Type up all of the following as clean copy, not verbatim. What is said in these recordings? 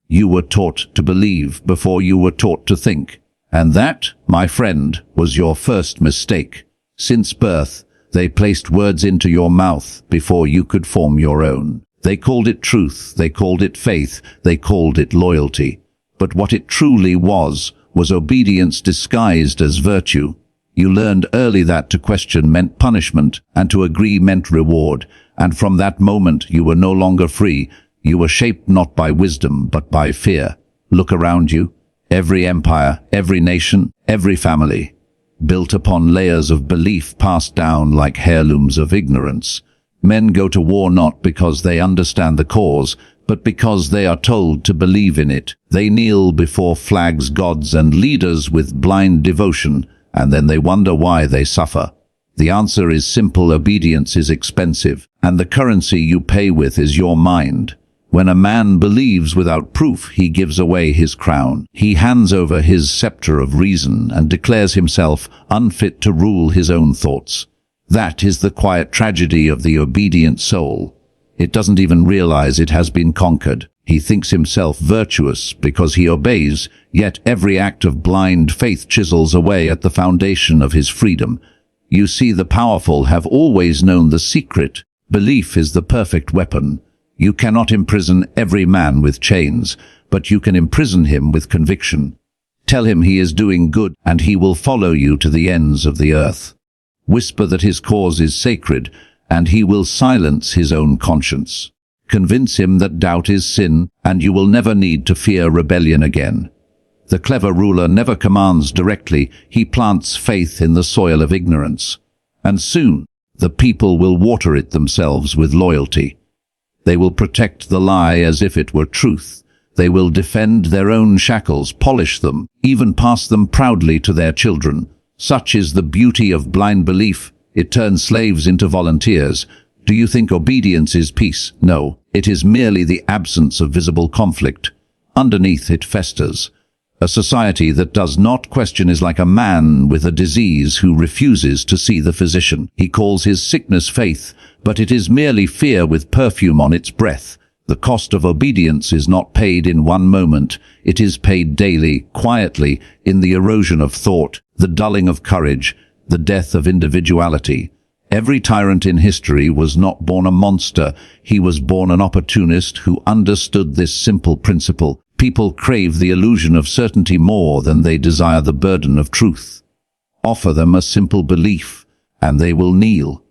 You were taught to believe before you were taught to think. And that, my friend, was your first mistake. Since birth, they placed words into your mouth before you could form your own. They called it truth, they called it faith, they called it loyalty. But what it truly was obedience disguised as virtue. You learned early that to question meant punishment, and to agree meant reward, and from that moment you were no longer free. You were shaped not by wisdom, but by fear. Look around you. Every empire, every nation, every family, built upon layers of belief passed down like heirlooms of ignorance. Men go to war not because they understand the cause, but because they are told to believe in it. They kneel before flags, gods, and leaders with blind devotion, and then they wonder why they suffer. The answer is simple: obedience is expensive, and the currency you pay with is your mind. When a man believes without proof, he gives away his crown. He hands over his scepter of reason and declares himself unfit to rule his own thoughts. That is the quiet tragedy of the obedient soul. It doesn't even realize it has been conquered. He thinks himself virtuous because he obeys, yet every act of blind faith chisels away at the foundation of his freedom. You see, the powerful have always known the secret. Belief is the perfect weapon. You cannot imprison every man with chains, but you can imprison him with conviction. Tell him he is doing good, and he will follow you to the ends of the earth. Whisper that his cause is sacred, and he will silence his own conscience. Convince him that doubt is sin, and you will never need to fear rebellion again. The clever ruler never commands directly, he plants faith in the soil of ignorance. And soon, the people will water it themselves with loyalty. They will protect the lie as if it were truth. They will defend their own shackles, polish them, even pass them proudly to their children. Such is the beauty of blind belief. It turns slaves into volunteers. Do you think obedience is peace? No, it is merely the absence of visible conflict. Underneath it festers. A society that does not question is like a man with a disease who refuses to see the physician. He calls his sickness faith, but it is merely fear with perfume on its breath. The cost of obedience is not paid in one moment. It is paid daily, quietly, in the erosion of thought, the dulling of courage, the death of individuality. Every tyrant in history was not born a monster. He was born an opportunist who understood this simple principle. People crave the illusion of certainty more than they desire the burden of truth. Offer them a simple belief, and they will kneel.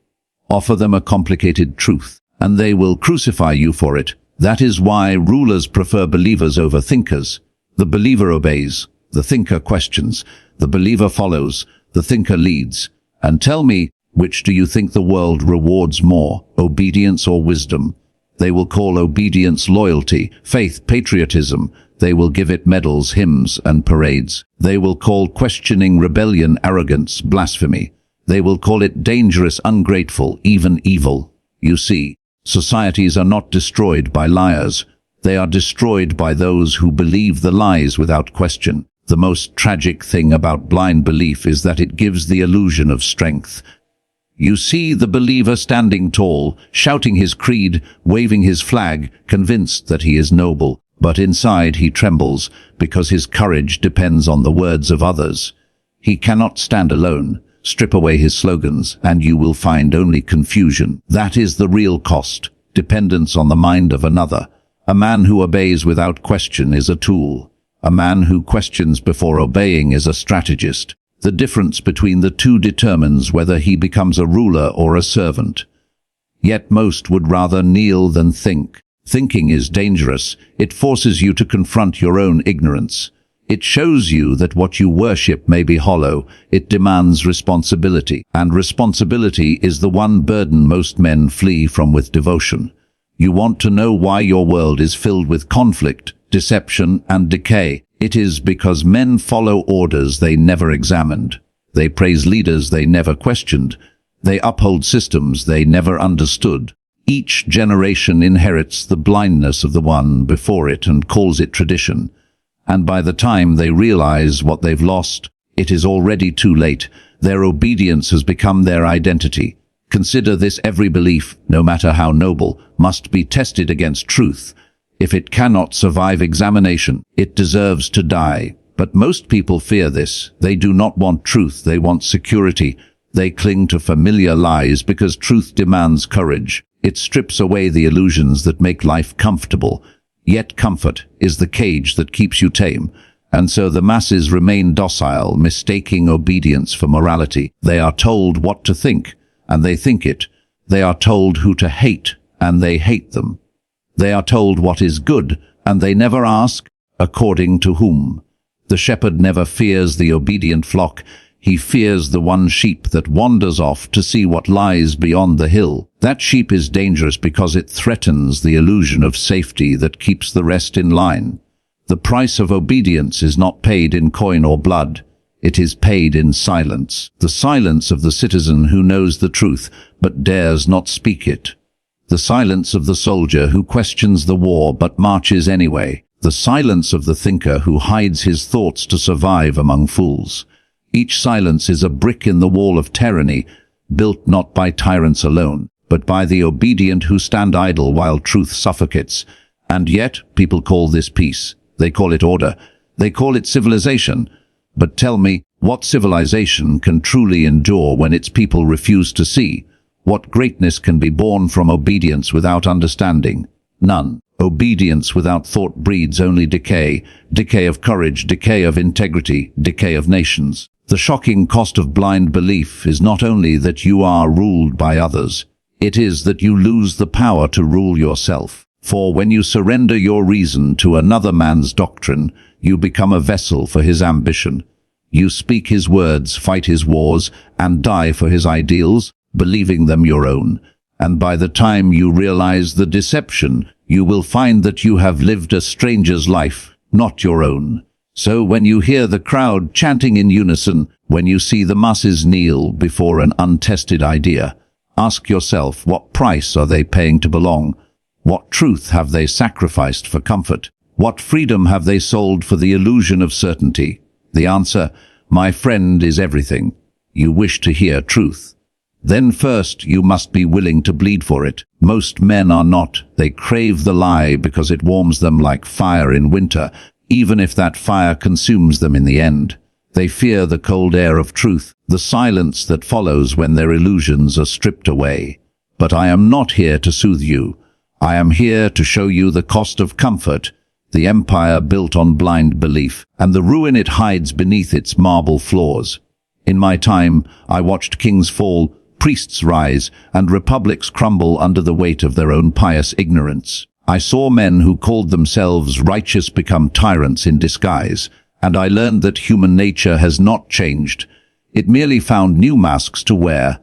Offer them a complicated truth, and they will crucify you for it. That is why rulers prefer believers over thinkers. The believer obeys, the thinker questions, the believer follows, the thinker leads. And tell me, which do you think the world rewards more, obedience or wisdom? They will call obedience loyalty, faith, patriotism. They will give it medals, hymns, and parades. They will call questioning rebellion, arrogance, blasphemy. They will call it dangerous, ungrateful, even evil. You see, societies are not destroyed by liars. They are destroyed by those who believe the lies without question. The most tragic thing about blind belief is that it gives the illusion of strength. You see the believer standing tall, shouting his creed, waving his flag, convinced that he is noble, but inside he trembles because his courage depends on the words of others. He cannot stand alone. Strip away his slogans, and you will find only confusion. That is the real cost, dependence on the mind of another. A man who obeys without question is a tool. A man who questions before obeying is a strategist. The difference between the two determines whether he becomes a ruler or a servant. Yet most would rather kneel than think. Thinking is dangerous. It forces you to confront your own ignorance. It shows you that what you worship may be hollow. It demands responsibility, and responsibility is the one burden most men flee from with devotion. You want to know why your world is filled with conflict, deception, and decay. It is because men follow orders they never examined. They praise leaders they never questioned. They uphold systems they never understood. Each generation inherits the blindness of the one before it and calls it tradition. And by the time they realize what they've lost, it is already too late. Their obedience has become their identity. Consider this: every belief, no matter how noble, must be tested against truth. If it cannot survive examination, it deserves to die. But most people fear this. They do not want truth, they want security. They cling to familiar lies because truth demands courage. It strips away the illusions that make life comfortable. Yet comfort is the cage that keeps you tame. And so the masses remain docile, mistaking obedience for morality. They are told what to think, and they think it. They are told who to hate, and they hate them. They are told what is good, and they never ask, according to whom. The shepherd never fears the obedient flock. He fears the one sheep that wanders off to see what lies beyond the hill. That sheep is dangerous because it threatens the illusion of safety that keeps the rest in line. The price of obedience is not paid in coin or blood. It is paid in silence. The silence of the citizen who knows the truth, but dares not speak it. The silence of the soldier who questions the war, but marches anyway. The silence of the thinker who hides his thoughts to survive among fools. Each silence is a brick in the wall of tyranny, built not by tyrants alone, but by the obedient who stand idle while truth suffocates. And yet, people call this peace. They call it order. They call it civilization. But tell me, what civilization can truly endure when its people refuse to see? What greatness can be born from obedience without understanding? None. Obedience without thought breeds only decay. Decay of courage, decay of integrity, decay of nations. The shocking cost of blind belief is not only that you are ruled by others, it is that you lose the power to rule yourself. For when you surrender your reason to another man's doctrine, you become a vessel for his ambition. You speak his words, fight his wars, and die for his ideals, believing them your own. And by the time you realize the deception, you will find that you have lived a stranger's life, not your own. So when you hear the crowd chanting in unison, when you see the masses kneel before an untested idea, ask yourself, what price are they paying to belong? What truth have they sacrificed for comfort? What freedom have they sold for the illusion of certainty? The answer, my friend, is everything. You wish to hear truth. Then first you must be willing to bleed for it. Most men are not. They crave the lie because it warms them like fire in winter, even if that fire consumes them in the end. They fear the cold air of truth, the silence that follows when their illusions are stripped away. But I am not here to soothe you. I am here to show you the cost of comfort, the empire built on blind belief, and the ruin it hides beneath its marble floors. In my time, I watched kings fall, priests rise, and republics crumble under the weight of their own pious ignorance. I saw men who called themselves righteous become tyrants in disguise, and I learned that human nature has not changed. It merely found new masks to wear.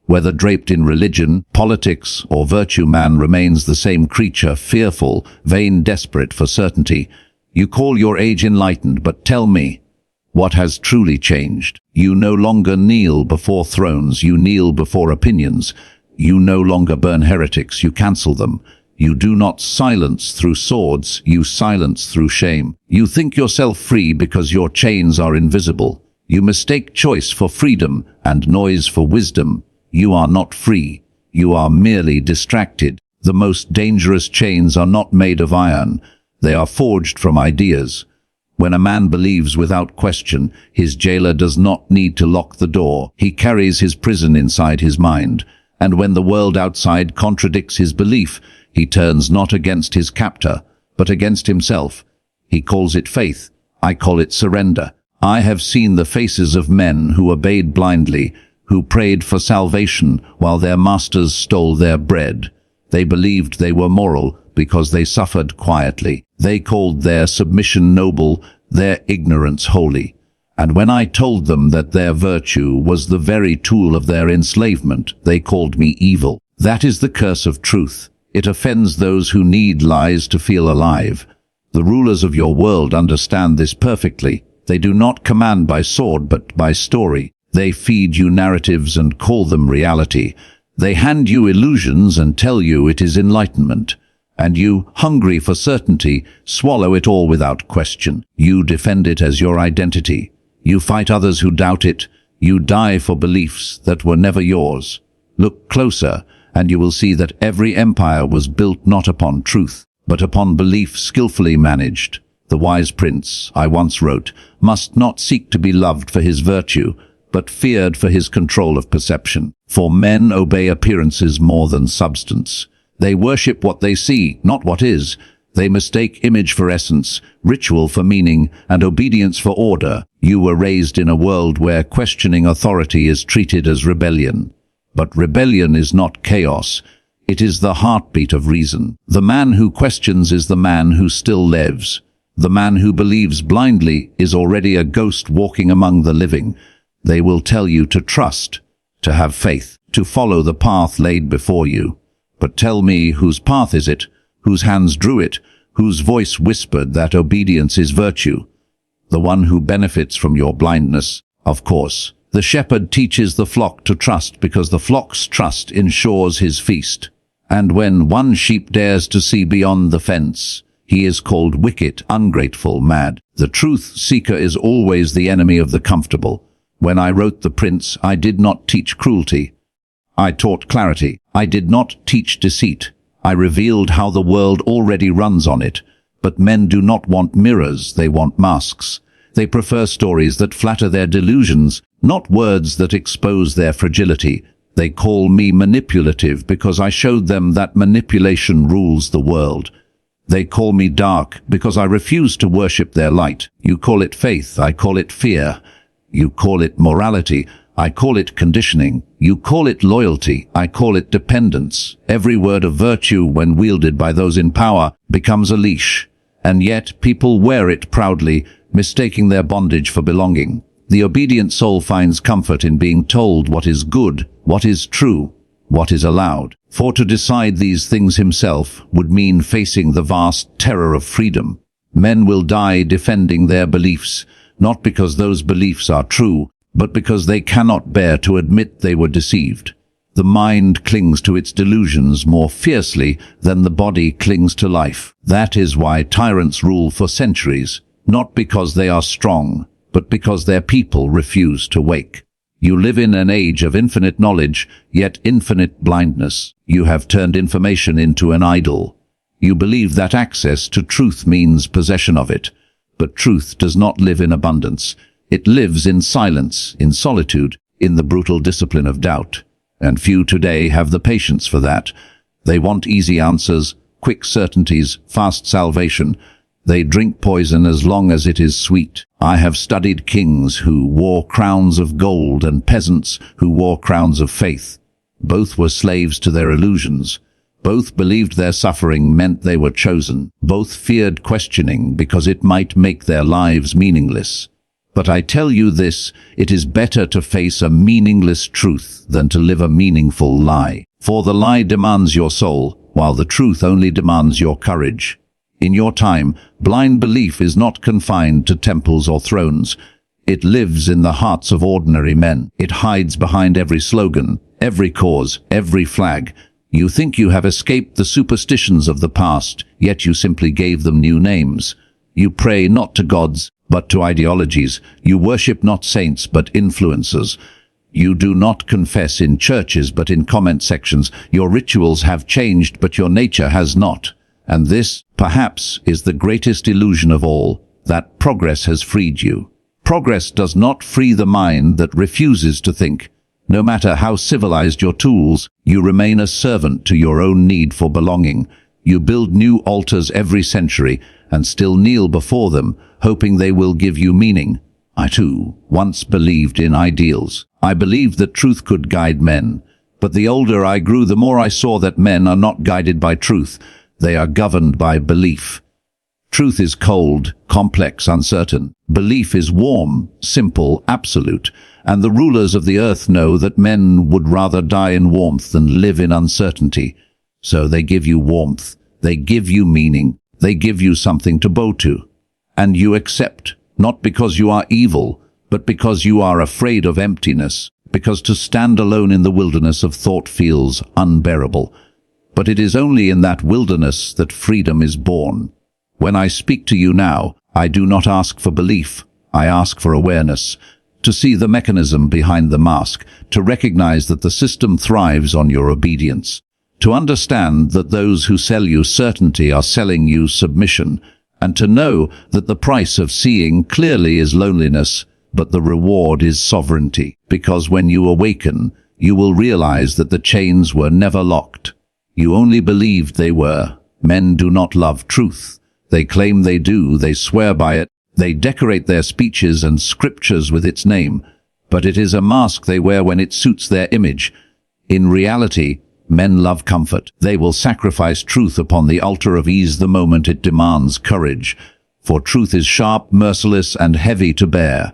Whether draped in religion, politics, or virtue, man remains the same creature, fearful, vain, desperate for certainty. You call your age enlightened, but tell me, what has truly changed? You no longer kneel before thrones, you kneel before opinions. You no longer burn heretics, you cancel them. You do not silence through swords, you silence through shame. You think yourself free because your chains are invisible. You mistake choice for freedom and noise for wisdom. You are not free. You are merely distracted. The most dangerous chains are not made of iron. They are forged from ideas. When a man believes without question, his jailer does not need to lock the door. He carries his prison inside his mind. And when the world outside contradicts his belief, he turns not against his captor, but against himself. He calls it faith. I call it surrender. I have seen the faces of men who obeyed blindly, who prayed for salvation while their masters stole their bread. They believed they were moral because they suffered quietly. They called their submission noble, their ignorance holy. And when I told them that their virtue was the very tool of their enslavement, they called me evil. That is the curse of truth. It offends those who need lies to feel alive. The rulers of your world understand this perfectly. They do not command by sword but by story. They feed you narratives and call them reality. They hand you illusions and tell you it is enlightenment. And you, hungry for certainty, swallow it all without question. You defend it as your identity. You fight others who doubt it. You die for beliefs that were never yours. Look closer, and you will see that every empire was built not upon truth, but upon belief skillfully managed. The wise prince, I once wrote, must not seek to be loved for his virtue, but feared for his control of perception. For men obey appearances more than substance. They worship what they see, not what is. They mistake image for essence, ritual for meaning, and obedience for order. You were raised in a world where questioning authority is treated as rebellion. But rebellion is not chaos. It is the heartbeat of reason. The man who questions is the man who still lives. The man who believes blindly is already a ghost walking among the living. They will tell you to trust, to have faith, to follow the path laid before you. But tell me, whose path is it? Whose hands drew it? Whose voice whispered that obedience is virtue? The one who benefits from your blindness, of course. The shepherd teaches the flock to trust because the flock's trust ensures his feast. And when one sheep dares to see beyond the fence, he is called wicked, ungrateful, mad. The truth seeker is always the enemy of the comfortable. When I wrote The Prince, I did not teach cruelty. I taught clarity. I did not teach deceit. I revealed how the world already runs on it. But men do not want mirrors, they want masks. They prefer stories that flatter their delusions, not words that expose their fragility. They call me manipulative because I showed them that manipulation rules the world. They call me dark because I refuse to worship their light. You call it faith, I call it fear. You call it morality, I call it conditioning. You call it loyalty, I call it dependence. Every word of virtue, when wielded by those in power, becomes a leash. And yet people wear it proudly, mistaking their bondage for belonging. The obedient soul finds comfort in being told what is good, what is true, what is allowed. For to decide these things himself would mean facing the vast terror of freedom. Men will die defending their beliefs, not because those beliefs are true, but because they cannot bear to admit they were deceived. The mind clings to its delusions more fiercely than the body clings to life. That is why tyrants rule for centuries, not because they are strong, but because their people refuse to wake. You live in an age of infinite knowledge, yet infinite blindness. You have turned information into an idol. You believe that access to truth means possession of it. But truth does not live in abundance. It lives in silence, in solitude, in the brutal discipline of doubt. And few today have the patience for that. They want easy answers, quick certainties, fast salvation. They drink poison as long as it is sweet. I have studied kings who wore crowns of gold and peasants who wore crowns of faith. Both were slaves to their illusions. Both believed their suffering meant they were chosen. Both feared questioning because it might make their lives meaningless. But I tell you this, it is better to face a meaningless truth than to live a meaningful lie. For the lie demands your soul, while the truth only demands your courage. In your time, blind belief is not confined to temples or thrones. It lives in the hearts of ordinary men. It hides behind every slogan, every cause, every flag. You think you have escaped the superstitions of the past, yet you simply gave them new names. You pray not to gods, but to ideologies. You worship not saints, but influencers. You do not confess in churches, but in comment sections. Your rituals have changed, but your nature has not. And this, perhaps, is the greatest illusion of all, that progress has freed you. Progress does not free the mind that refuses to think. No matter how civilized your tools, you remain a servant to your own need for belonging. You build new altars every century and still kneel before them, hoping they will give you meaning. I too once believed in ideals. I believed that truth could guide men. But the older I grew, the more I saw that men are not guided by truth. They are governed by belief. Truth is cold, complex, uncertain. Belief is warm, simple, absolute. And the rulers of the earth know that men would rather die in warmth than live in uncertainty. So they give you warmth. They give you meaning. They give you something to bow to. And you accept, not because you are evil, but because you are afraid of emptiness, because to stand alone in the wilderness of thought feels unbearable. But it is only in that wilderness that freedom is born. When I speak to you now, I do not ask for belief. I ask for awareness, to see the mechanism behind the mask, to recognize that the system thrives on your obedience, To understand that those who sell you certainty are selling you submission, and to know that the price of seeing clearly is loneliness, but the reward is sovereignty. Because when you awaken, you will realize that the chains were never locked. You only believed they were. Men do not love truth. They claim they do, they swear by it, they decorate their speeches and scriptures with its name, but it is a mask they wear when it suits their image. In reality, men love comfort. They will sacrifice truth upon the altar of ease the moment it demands courage, for truth is sharp, merciless, and heavy to bear.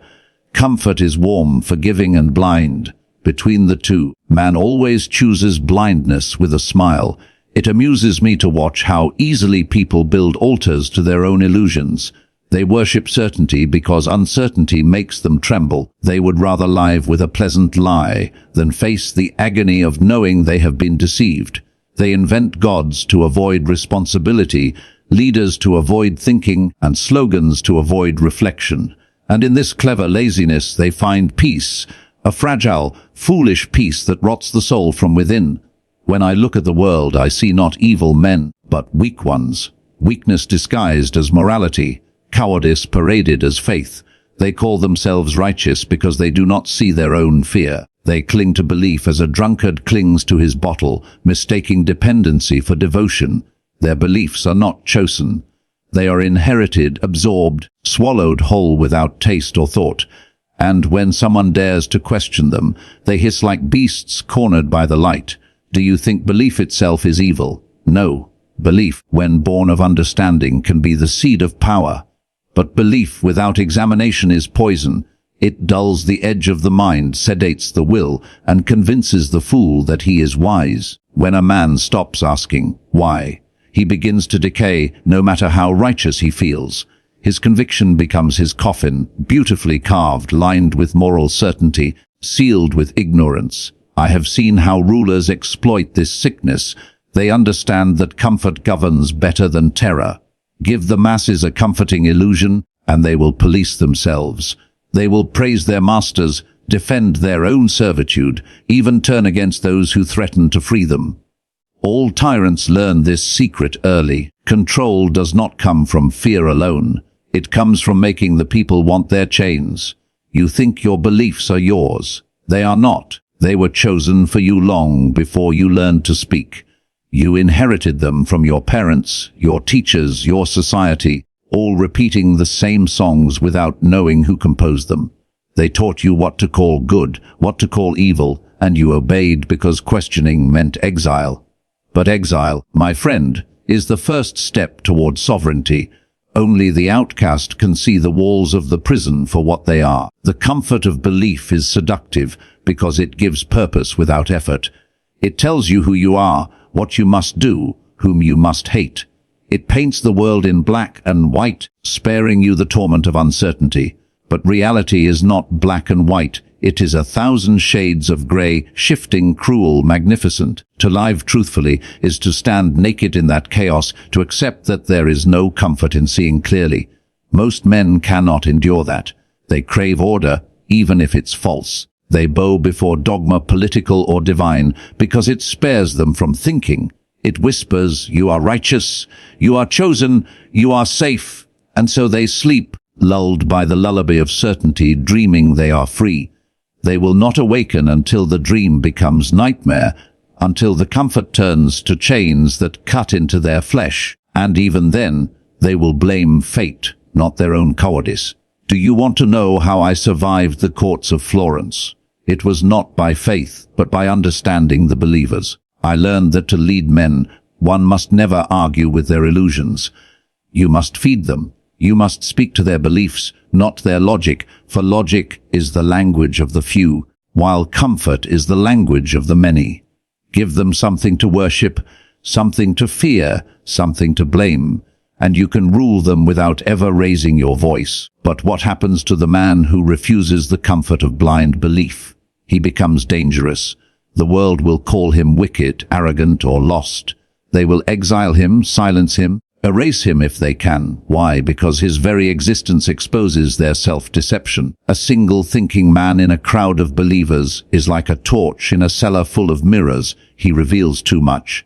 Comfort is warm, forgiving, and blind. Between the two, man always chooses blindness with a smile. It amuses me to watch how easily people build altars to their own illusions. They worship certainty because uncertainty makes them tremble. They would rather live with a pleasant lie than face the agony of knowing they have been deceived. They invent gods to avoid responsibility, leaders to avoid thinking, and slogans to avoid reflection. And in this clever laziness they find peace, a fragile, foolish peace that rots the soul from within. When I look at the world, I see not evil men, but weak ones. Weakness disguised as morality, cowardice paraded as faith. They call themselves righteous because they do not see their own fear. They cling to belief as a drunkard clings to his bottle, mistaking dependency for devotion. Their beliefs are not chosen. They are inherited, absorbed, swallowed whole without taste or thought. And when someone dares to question them, they hiss like beasts cornered by the light. Do you think belief itself is evil? No. Belief, when born of understanding, can be the seed of power. But belief without examination is poison. It dulls the edge of the mind, sedates the will, and convinces the fool that he is wise. When a man stops asking, why, he begins to decay, no matter how righteous he feels. His conviction becomes his coffin, beautifully carved, lined with moral certainty, sealed with ignorance. I have seen how rulers exploit this sickness. They understand that comfort governs better than terror. Give the masses a comforting illusion, and they will police themselves. They will praise their masters, defend their own servitude, even turn against those who threaten to free them. All tyrants learn this secret early. Control does not come from fear alone. It comes from making the people want their chains. You think your beliefs are yours. They are not. They were chosen for you long before you learned to speak. You inherited them from your parents, your teachers, your society, all repeating the same songs without knowing who composed them. They taught you what to call good, what to call evil, and you obeyed because questioning meant exile. But exile, my friend, is the first step toward sovereignty. Only the outcast can see the walls of the prison for what they are. The comfort of belief is seductive because it gives purpose without effort. It tells you who you are, what you must do, whom you must hate. It paints the world in black and white, sparing you the torment of uncertainty. But reality is not black and white. It is 1,000 shades of gray, shifting, cruel, magnificent. To live truthfully is to stand naked in that chaos, to accept that there is no comfort in seeing clearly. Most men cannot endure that. They crave order, even if it's false. They bow before dogma, political or divine, because it spares them from thinking. It whispers, you are righteous, you are chosen, you are safe, and so they sleep, lulled by the lullaby of certainty, dreaming they are free. They will not awaken until the dream becomes nightmare, until the comfort turns to chains that cut into their flesh, and even then, they will blame fate, not their own cowardice. Do you want to know how I survived the courts of Florence? It was not by faith, but by understanding the believers. I learned that to lead men, one must never argue with their illusions. You must feed them. You must speak to their beliefs, not their logic, for logic is the language of the few, while comfort is the language of the many. Give them something to worship, something to fear, something to blame, and you can rule them without ever raising your voice. But what happens to the man who refuses the comfort of blind belief? He becomes dangerous. The world will call him wicked, arrogant, or lost. They will exile him, silence him, erase him if they can. Why? Because his very existence exposes their self-deception. A single thinking man in a crowd of believers is like a torch in a cellar full of mirrors. He reveals too much.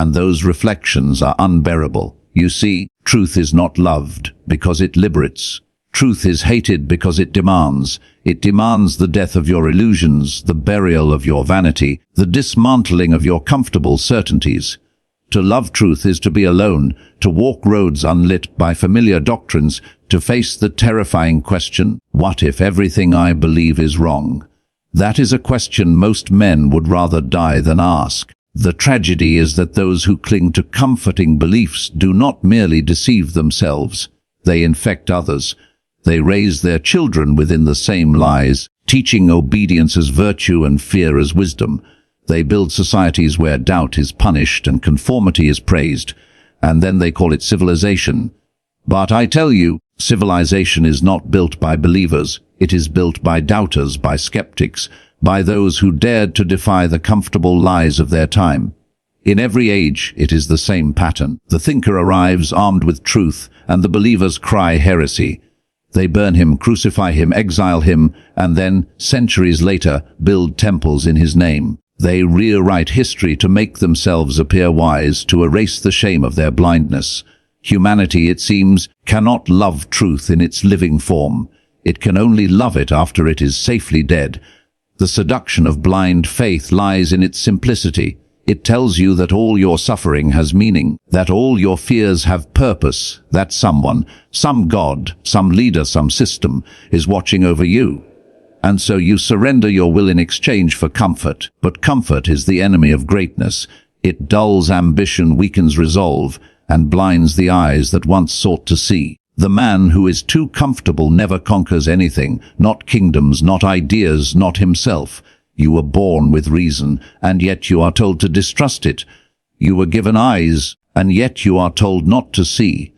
and those reflections are unbearable. You see, truth is not loved because it liberates. Truth is hated because it demands. It demands the death of your illusions, the burial of your vanity, the dismantling of your comfortable certainties. To love truth is to be alone, to walk roads unlit by familiar doctrines, to face the terrifying question, what if everything I believe is wrong? That is a question most men would rather die than ask. The tragedy is that those who cling to comforting beliefs do not merely deceive themselves, they infect others. They raise their children within the same lies, teaching obedience as virtue and fear as wisdom. They build societies where doubt is punished and conformity is praised, and then they call it civilization. But I tell you, civilization is not built by believers. It is built by doubters, by skeptics, by those who dared to defy the comfortable lies of their time. In every age, it is the same pattern. The thinker arrives armed with truth, and the believers cry heresy. They burn him, crucify him, exile him, and then, centuries later, build temples in his name. They rewrite history to make themselves appear wise, to erase the shame of their blindness. Humanity, it seems, cannot love truth in its living form. It can only love it after it is safely dead. The seduction of blind faith lies in its simplicity. It tells you that all your suffering has meaning, that all your fears have purpose, that someone, some God, some leader, some system, is watching over you. And so you surrender your will in exchange for comfort. But comfort is the enemy of greatness. It dulls ambition, weakens resolve, and blinds the eyes that once sought to see. The man who is too comfortable never conquers anything, not kingdoms, not ideas, not himself. You were born with reason, and yet you are told to distrust it. You were given eyes, and yet you are told not to see.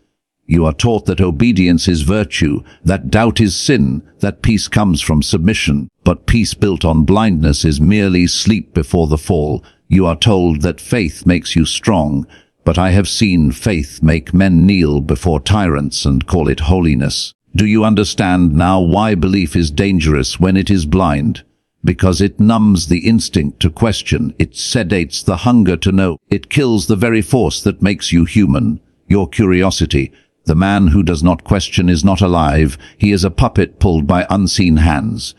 You are taught that obedience is virtue, that doubt is sin, that peace comes from submission. But peace built on blindness is merely sleep before the fall. You are told that faith makes you strong, but I have seen faith make men kneel before tyrants and call it holiness. Do you understand now why belief is dangerous when it is blind? Because it numbs the instinct to question, it sedates the hunger to know, it kills the very force that makes you human, your curiosity. The man who does not question is not alive, he is a puppet pulled by unseen hands.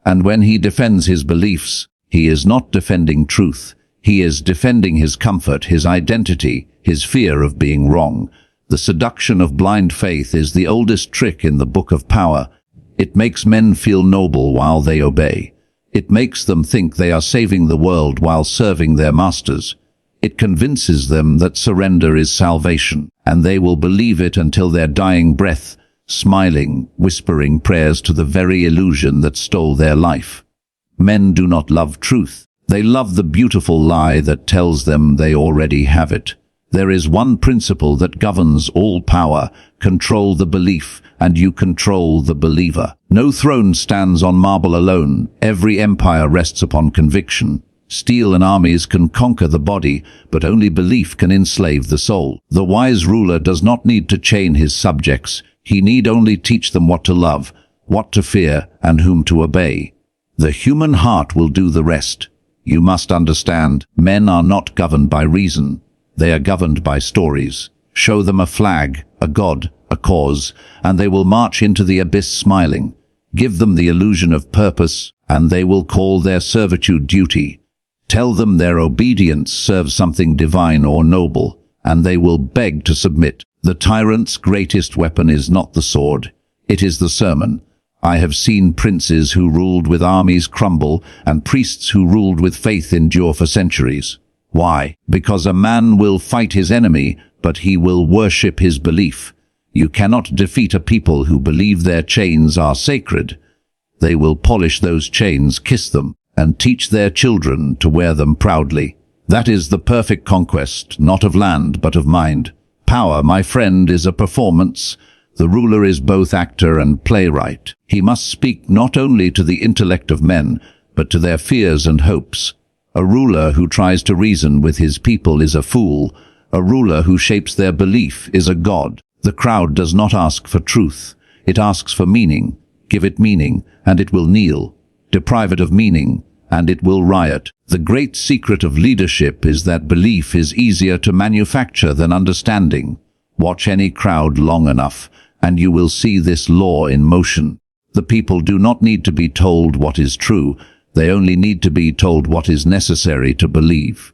And when he defends his beliefs, he is not defending truth, he is defending his comfort, his identity, his fear of being wrong. The seduction of blind faith is the oldest trick in the Book of Power. It makes men feel noble while they obey. It makes them think they are saving the world while serving their masters. It convinces them that surrender is salvation, and they will believe it until their dying breath, smiling, whispering prayers to the very illusion that stole their life. Men do not love truth. They love the beautiful lie that tells them they already have it. There is one principle that governs all power: control the belief, and you control the believer. No throne stands on marble alone. Every empire rests upon conviction. Steel and armies can conquer the body, but only belief can enslave the soul. The wise ruler does not need to chain his subjects. He need only teach them what to love, what to fear, and whom to obey. The human heart will do the rest. You must understand, men are not governed by reason. They are governed by stories. Show them a flag, a god, a cause, and they will march into the abyss smiling. Give them the illusion of purpose, and they will call their servitude duty. Tell them their obedience serves something divine or noble, and they will beg to submit. The tyrant's greatest weapon is not the sword. It is the sermon. I have seen princes who ruled with armies crumble, and priests who ruled with faith endure for centuries. Why? Because a man will fight his enemy, but he will worship his belief. You cannot defeat a people who believe their chains are sacred. They will polish those chains, kiss them, and teach their children to wear them proudly. That is the perfect conquest, not of land, but of mind. Power, my friend, is a performance. The ruler is both actor and playwright. He must speak not only to the intellect of men, but to their fears and hopes. A ruler who tries to reason with his people is a fool. A ruler who shapes their belief is a god. The crowd does not ask for truth. It asks for meaning. Give it meaning, and it will kneel. Deprive it of meaning, and it will riot. The great secret of leadership is that belief is easier to manufacture than understanding. Watch any crowd long enough, and you will see this law in motion. The people do not need to be told what is true, they only need to be told what is necessary to believe.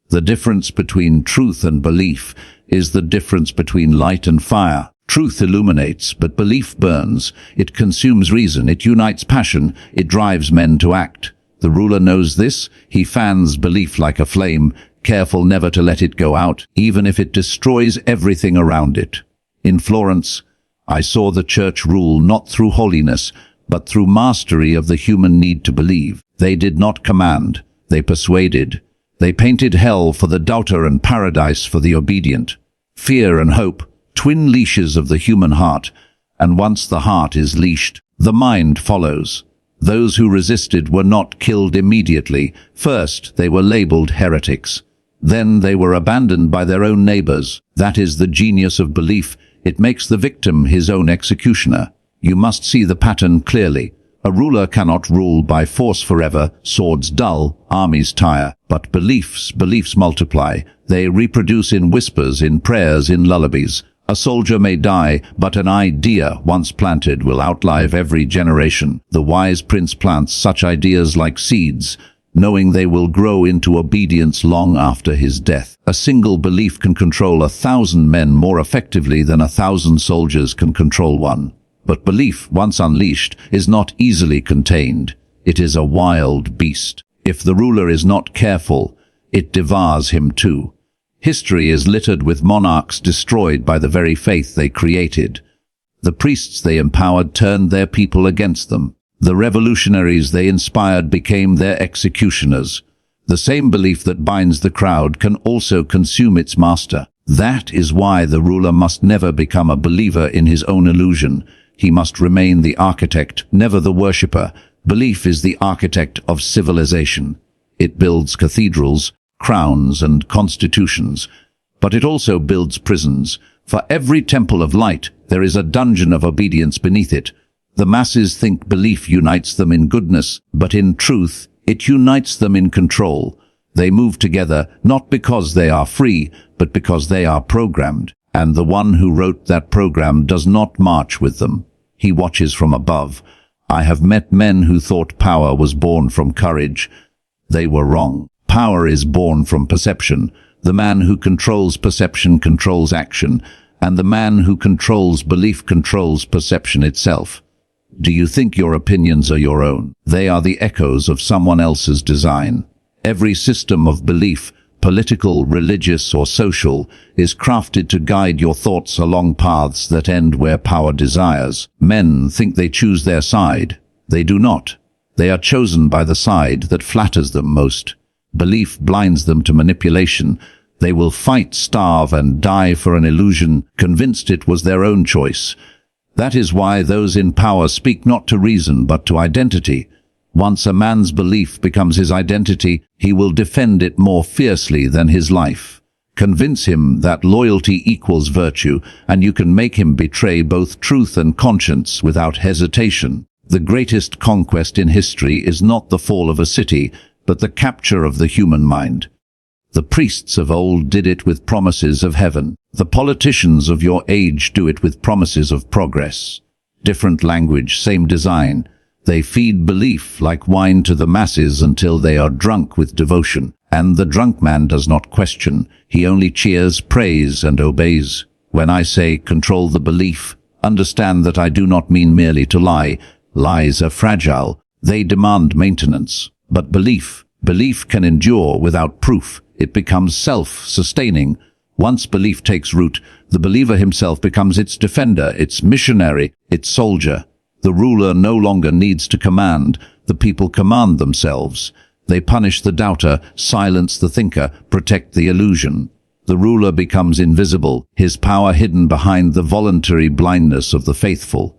The difference between truth and belief is the difference between light and fire. Truth illuminates, but belief burns. It consumes reason, it unites passion, it drives men to act. The ruler knows this. He fans belief like a flame, careful never to let it go out, even if it destroys everything around it. In Florence, I saw the church rule not through holiness, but through mastery of the human need to believe. They did not command, they persuaded. They painted hell for the doubter and paradise for the obedient. Fear and hope, twin leashes of the human heart, and once the heart is leashed, the mind follows. Those who resisted were not killed immediately. First, they were labeled heretics. Then they were abandoned by their own neighbors. That is the genius of belief. It makes the victim his own executioner. You must see the pattern clearly. A ruler cannot rule by force forever. Swords dull, armies tire. But beliefs multiply. They reproduce in whispers, in prayers, in lullabies. A soldier may die, but an idea once planted will outlive every generation. The wise prince plants such ideas like seeds, knowing they will grow into obedience long after his death. A single belief can control 1,000 men more effectively than 1,000 soldiers can control one. But belief, once unleashed, is not easily contained. It is a wild beast. If the ruler is not careful, it devours him too. History is littered with monarchs destroyed by the very faith they created. The priests they empowered turned their people against them. The revolutionaries they inspired became their executioners. The same belief that binds the crowd can also consume its master. That is why the ruler must never become a believer in his own illusion. He must remain the architect, never the worshipper. Belief is the architect of civilization. It builds cathedrals, crowns and constitutions, but it also builds prisons. For every temple of light, there is a dungeon of obedience beneath it. The masses think belief unites them in goodness, but in truth, it unites them in control. They move together not because they are free, but because they are programmed. And the one who wrote that program does not march with them. He watches from above. I have met men who thought power was born from courage. They were wrong. Power is born from perception. The man who controls perception controls action, and the man who controls belief controls perception itself. Do you think your opinions are your own? They are the echoes of someone else's design. Every system of belief, political, religious, or social, is crafted to guide your thoughts along paths that end where power desires. Men think they choose their side. They do not. They are chosen by the side that flatters them most. Belief blinds them to manipulation. They will fight, starve, and die for an illusion, convinced it was their own choice. That is why those in power speak not to reason but to identity. Once a man's belief becomes his identity, he will defend it more fiercely than his life. Convince him that loyalty equals virtue, and you can make him betray both truth and conscience without hesitation. The greatest conquest in history is not the fall of a city, but the capture of the human mind. The priests of old did it with promises of heaven. The politicians of your age do it with promises of progress. Different language, same design. They feed belief like wine to the masses until they are drunk with devotion. And the drunk man does not question. He only cheers, prays, and obeys. When I say control the belief, understand that I do not mean merely to lie. Lies are fragile. They demand maintenance. But belief can endure without proof. It becomes self-sustaining. Once belief takes root, the believer himself becomes its defender, its missionary, its soldier. The ruler no longer needs to command. The people command themselves. They punish the doubter, silence the thinker, protect the illusion. The ruler becomes invisible, his power hidden behind the voluntary blindness of the faithful.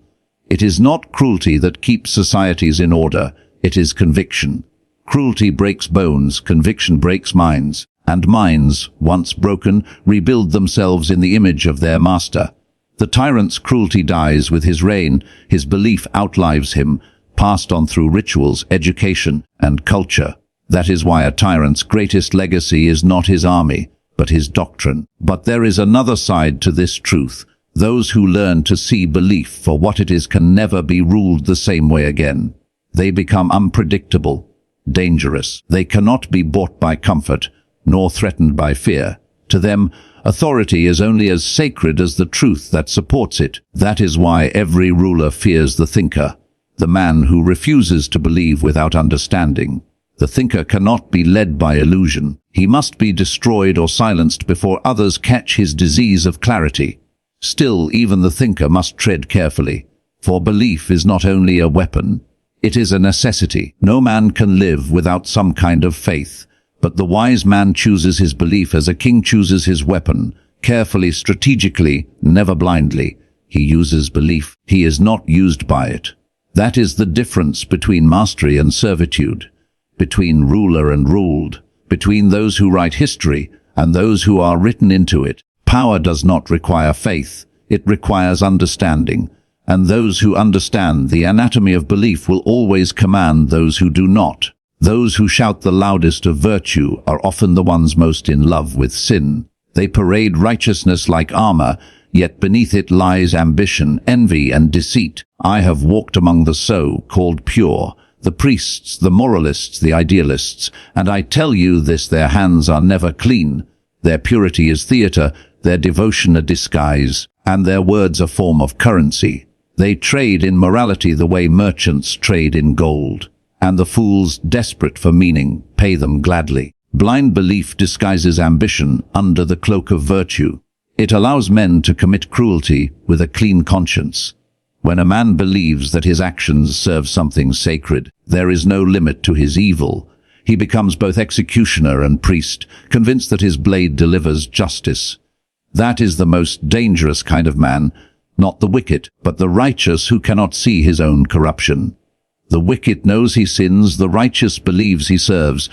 It is not cruelty that keeps societies in order. It is conviction. Cruelty breaks bones, conviction breaks minds, and minds, once broken, rebuild themselves in the image of their master. The tyrant's cruelty dies with his reign, his belief outlives him, passed on through rituals, education, and culture. That is why a tyrant's greatest legacy is not his army, but his doctrine. But there is another side to this truth. Those who learn to see belief for what it is can never be ruled the same way again. They become unpredictable, dangerous. They cannot be bought by comfort, nor threatened by fear. To them, authority is only as sacred as the truth that supports it. That is why every ruler fears the thinker, the man who refuses to believe without understanding. The thinker cannot be led by illusion. He must be destroyed or silenced before others catch his disease of clarity. Still, even the thinker must tread carefully, for belief is not only a weapon, it is a necessity. No man can live without some kind of faith, but the wise man chooses his belief as a king chooses his weapon, carefully, strategically, never blindly. He uses belief. He is not used by it. That is the difference between mastery and servitude, between ruler and ruled, between those who write history and those who are written into it. Power does not require faith, it requires understanding, and those who understand the anatomy of belief will always command those who do not. Those who shout the loudest of virtue are often the ones most in love with sin. They parade righteousness like armor, yet beneath it lies ambition, envy, and deceit. I have walked among the so-called pure, the priests, the moralists, the idealists, and I tell you this, their hands are never clean. Their purity is theater, their devotion a disguise, and their words a form of currency. They trade in morality the way merchants trade in gold, and the fools, desperate for meaning, pay them gladly. Blind belief disguises ambition under the cloak of virtue. It allows men to commit cruelty with a clean conscience. When a man believes that his actions serve something sacred, there is no limit to his evil. He becomes both executioner and priest, convinced that his blade delivers justice. That is the most dangerous kind of man, not the wicked, but the righteous who cannot see his own corruption. The wicked knows he sins, the righteous believes he serves.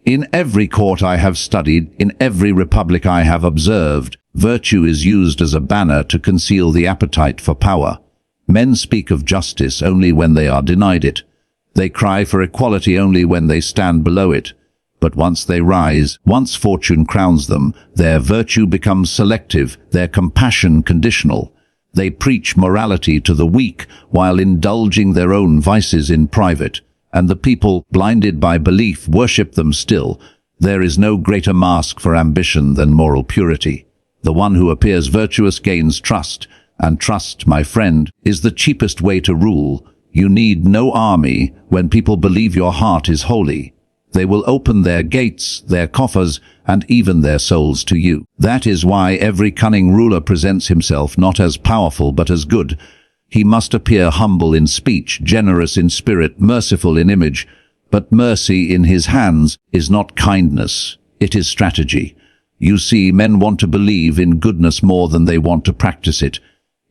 In every court I have studied, in every republic I have observed, virtue is used as a banner to conceal the appetite for power. Men speak of justice only when they are denied it. They cry for equality only when they stand below it. But once they rise, once fortune crowns them, their virtue becomes selective, their compassion conditional. They preach morality to the weak while indulging their own vices in private, and the people, blinded by belief, worship them still. There is no greater mask for ambition than moral purity. The one who appears virtuous gains trust, and trust, my friend, is the cheapest way to rule. You need no army when people believe your heart is holy. They will open their gates, their coffers, and even their souls to you. That is why every cunning ruler presents himself not as powerful but as good. He must appear humble in speech, generous in spirit, merciful in image. But mercy in his hands is not kindness, it is strategy. You see, men want to believe in goodness more than they want to practice it.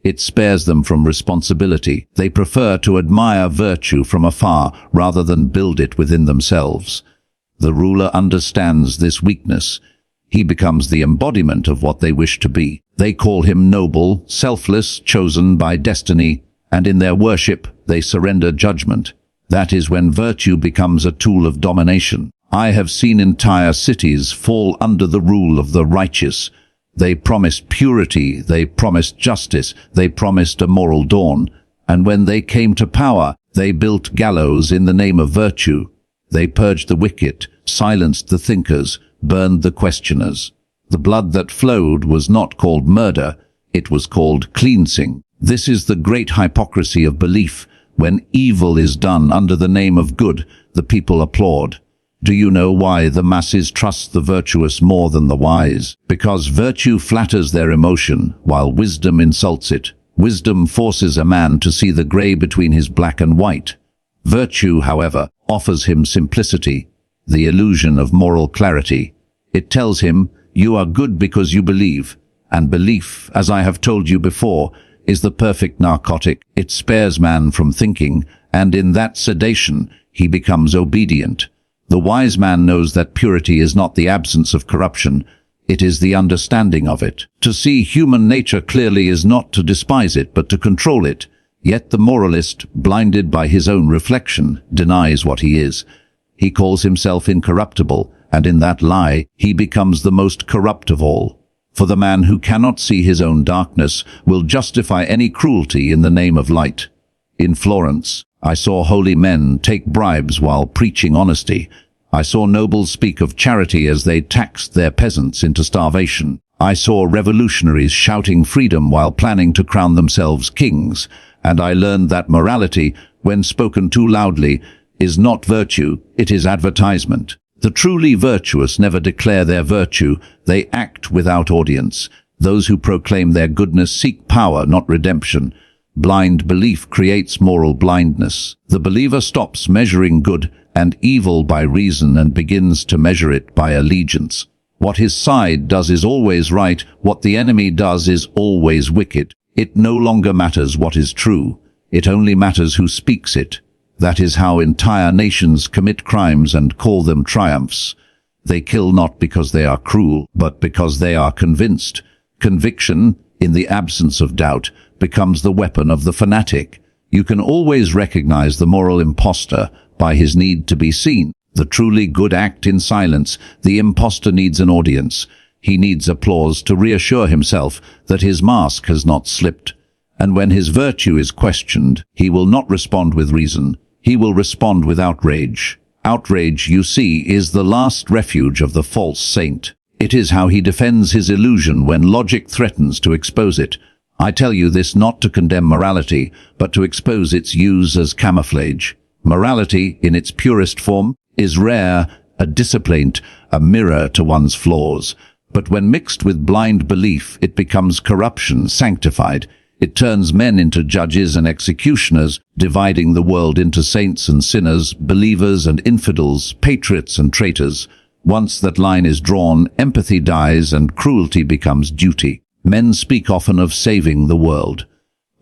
It spares them from responsibility. They prefer to admire virtue from afar rather than build it within themselves. The ruler understands this weakness. He becomes the embodiment of what they wish to be. They call him noble, selfless, chosen by destiny, and in their worship they surrender judgment. That is when virtue becomes a tool of domination. I have seen entire cities fall under the rule of the righteous. They promised purity, they promised justice, they promised a moral dawn. And when they came to power, they built gallows in the name of virtue. They purged the wicked, silenced the thinkers, burned the questioners. The blood that flowed was not called murder, it was called cleansing. This is the great hypocrisy of belief. When evil is done under the name of good, the people applaud. Do you know why the masses trust the virtuous more than the wise? Because virtue flatters their emotion, while wisdom insults it. Wisdom forces a man to see the gray between his black and white. Virtue, however, offers him simplicity, the illusion of moral clarity. It tells him, you are good because you believe, and belief, as I have told you before, is the perfect narcotic. It spares man from thinking, and in that sedation he becomes obedient. The wise man knows that purity is not the absence of corruption, it is the understanding of it. To see human nature clearly is not to despise it, but to control it. Yet the moralist, blinded by his own reflection, denies what he is. He calls himself incorruptible, and in that lie he becomes the most corrupt of all. For the man who cannot see his own darkness will justify any cruelty in the name of light. In Florence, I saw holy men take bribes while preaching honesty. I saw nobles speak of charity as they taxed their peasants into starvation. I saw revolutionaries shouting freedom while planning to crown themselves kings. And I learned that morality, when spoken too loudly, is not virtue, it is advertisement. The truly virtuous never declare their virtue, they act without audience. Those who proclaim their goodness seek power, not redemption. Blind belief creates moral blindness. The believer stops measuring good and evil by reason and begins to measure it by allegiance. What his side does is always right, what the enemy does is always wicked. It no longer matters what is true, it only matters who speaks it. That is how entire nations commit crimes and call them triumphs. They kill not because they are cruel, but because they are convinced. Conviction, in the absence of doubt, becomes the weapon of the fanatic. You can always recognize the moral impostor by his need to be seen. The truly good act in silence. The impostor needs an audience. He needs applause to reassure himself that his mask has not slipped. And when his virtue is questioned, he will not respond with reason. He will respond with outrage. Outrage, you see, is the last refuge of the false saint. It is how he defends his illusion when logic threatens to expose it. I tell you this not to condemn morality, but to expose its use as camouflage. Morality, in its purest form, is rare, a disciplined, a mirror to one's flaws. But when mixed with blind belief, it becomes corruption, sanctified. It turns men into judges and executioners, dividing the world into saints and sinners, believers and infidels, patriots and traitors. Once that line is drawn, empathy dies and cruelty becomes duty. Men speak often of saving the world.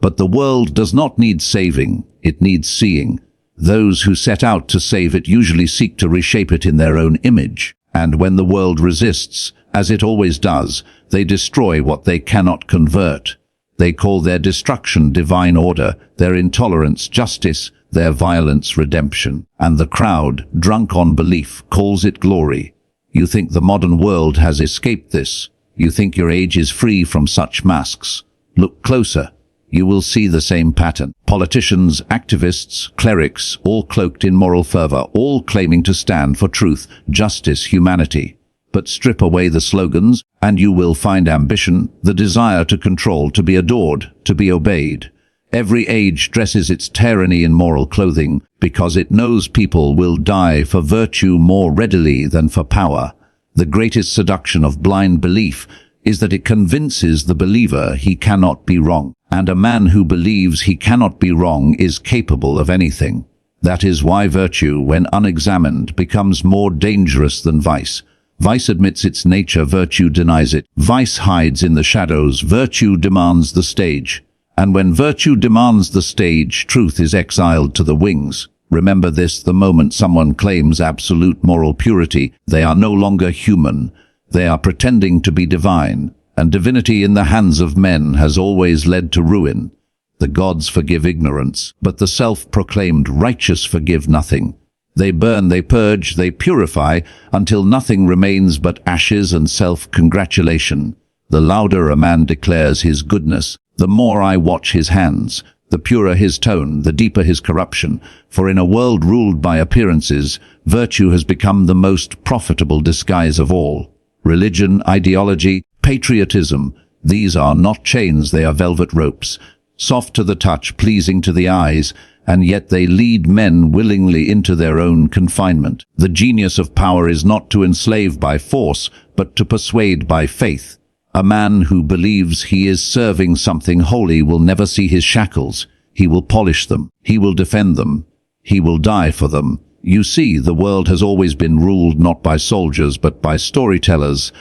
But the world does not need saving, it needs seeing. Those who set out to save it usually seek to reshape it in their own image. And when the world resists, as it always does, they destroy what they cannot convert. They call their destruction divine order, their intolerance justice, their violence redemption. And the crowd, drunk on belief, calls it glory. You think the modern world has escaped this. You think your age is free from such masks. Look closer. You will see the same pattern. Politicians, activists, clerics, all cloaked in moral fervor, all claiming to stand for truth, justice, humanity. But strip away the slogans, and you will find ambition, the desire to control, to be adored, to be obeyed. Every age dresses its tyranny in moral clothing, because it knows people will die for virtue more readily than for power. The greatest seduction of blind belief is that it convinces the believer he cannot be wrong. And a man who believes he cannot be wrong is capable of anything. That is why virtue, when unexamined, becomes more dangerous than vice. Vice admits its nature, virtue denies it. Vice hides in the shadows, virtue demands the stage. And when virtue demands the stage, truth is exiled to the wings. Remember this: the moment someone claims absolute moral purity, they are no longer human. They are pretending to be divine, and divinity in the hands of men has always led to ruin. The gods forgive ignorance, but the self-proclaimed righteous forgive nothing. They burn, they purge, they purify, until nothing remains but ashes and self-congratulation. The louder a man declares his goodness, the more I watch his hands. The purer his tone, the deeper his corruption. For in a world ruled by appearances, virtue has become the most profitable disguise of all. Religion, ideology, patriotism, these are not chains, they are velvet ropes. Soft to the touch, pleasing to the eyes, and yet they lead men willingly into their own confinement. The genius of power is not to enslave by force, but to persuade by faith. A man who believes he is serving something holy will never see his shackles. He will polish them. He will defend them. He will die for them. You see, the world has always been ruled not by soldiers, but by storytellers.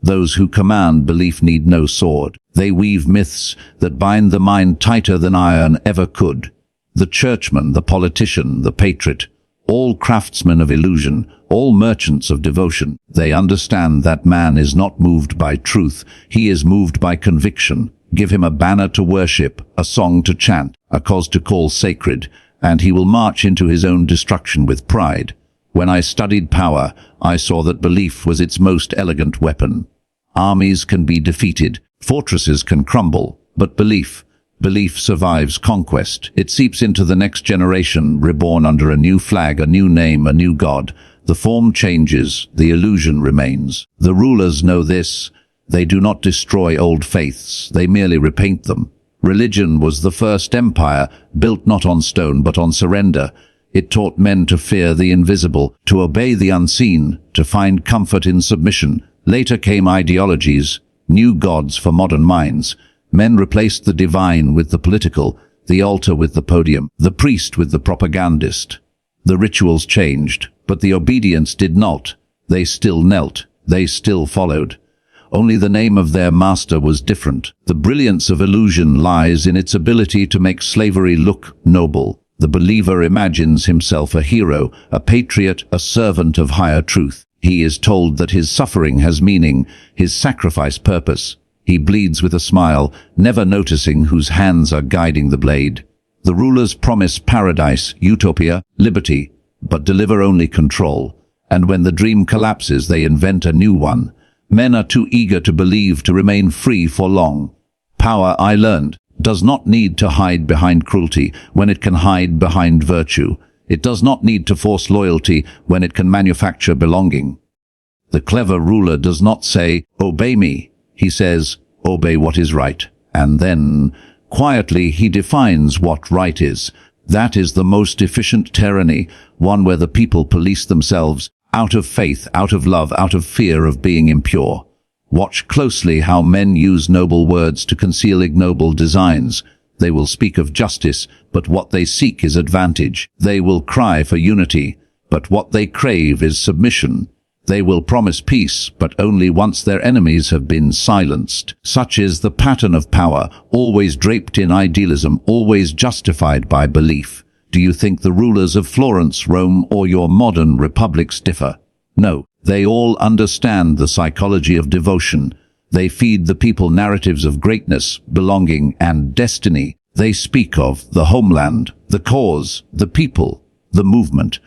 Those who command belief need no sword. They weave myths that bind the mind tighter than iron ever could. The churchman, the politician, the patriot, all craftsmen of illusion, all merchants of devotion, they understand that man is not moved by truth, he is moved by conviction. Give him a banner to worship, a song to chant, a cause to call sacred, and he will march into his own destruction with pride. When I studied power, I saw that belief was its most elegant weapon. Armies can be defeated, fortresses can crumble, but belief survives conquest. It seeps into the next generation, reborn under a new flag, a new name, a new god. The form changes, the illusion remains. The rulers know this. They do not destroy old faiths, they merely repaint them. Religion was the first empire, built not on stone but on surrender. It taught men to fear the invisible, to obey the unseen, to find comfort in submission. Later came ideologies, new gods for modern minds. Men replaced the divine with the political, the altar with the podium, the priest with the propagandist. The rituals changed, but the obedience did not. They still knelt, they still followed. Only the name of their master was different. The brilliance of illusion lies in its ability to make slavery look noble. The believer imagines himself a hero, a patriot, a servant of higher truth. He is told that his suffering has meaning, his sacrifice purpose. He bleeds with a smile, never noticing whose hands are guiding the blade. The rulers promise paradise, utopia, liberty, but deliver only control. And when the dream collapses, they invent a new one. Men are too eager to believe to remain free for long. Power, I learned, does not need to hide behind cruelty when it can hide behind virtue. It does not need to force loyalty when it can manufacture belonging. The clever ruler does not say, "Obey me." He says, "Obey what is right." And then, quietly, he defines what right is. That is the most efficient tyranny, one where the people police themselves, out of faith, out of love, out of fear of being impure. Watch closely how men use noble words to conceal ignoble designs. They will speak of justice, but what they seek is advantage. They will cry for unity, but what they crave is submission. They will promise peace, but only once their enemies have been silenced. Such is the pattern of power, always draped in idealism, always justified by belief. Do you think the rulers of Florence, Rome, or your modern republics differ? No. They all understand the psychology of devotion. They feed the people narratives of greatness, belonging, and destiny. They speak of the homeland, the cause, the people, the movement.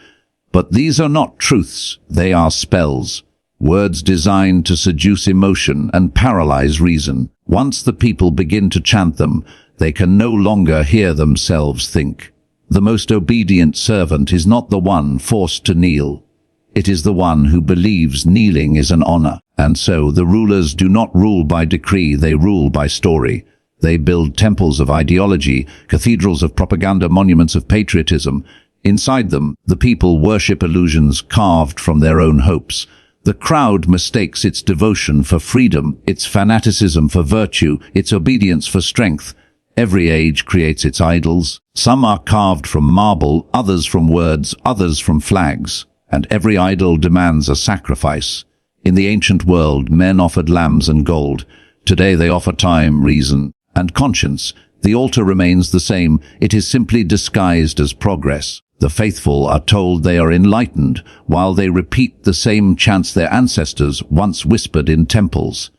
But these are not truths, they are spells. Words designed to seduce emotion and paralyze reason. Once the people begin to chant them, they can no longer hear themselves think. The most obedient servant is not the one forced to kneel. It is the one who believes kneeling is an honor. And so the rulers do not rule by decree, they rule by story. They build temples of ideology, cathedrals of propaganda, monuments of patriotism. Inside them, the people worship illusions carved from their own hopes. The crowd mistakes its devotion for freedom, its fanaticism for virtue, its obedience for strength. Every age creates its idols. Some are carved from marble, others from words, others from flags. And every idol demands a sacrifice. In the ancient world, men offered lambs and gold. Today they offer time, reason, and conscience. The altar remains the same. It is simply disguised as progress. The faithful are told they are enlightened, while they repeat the same chants their ancestors once whispered in temples.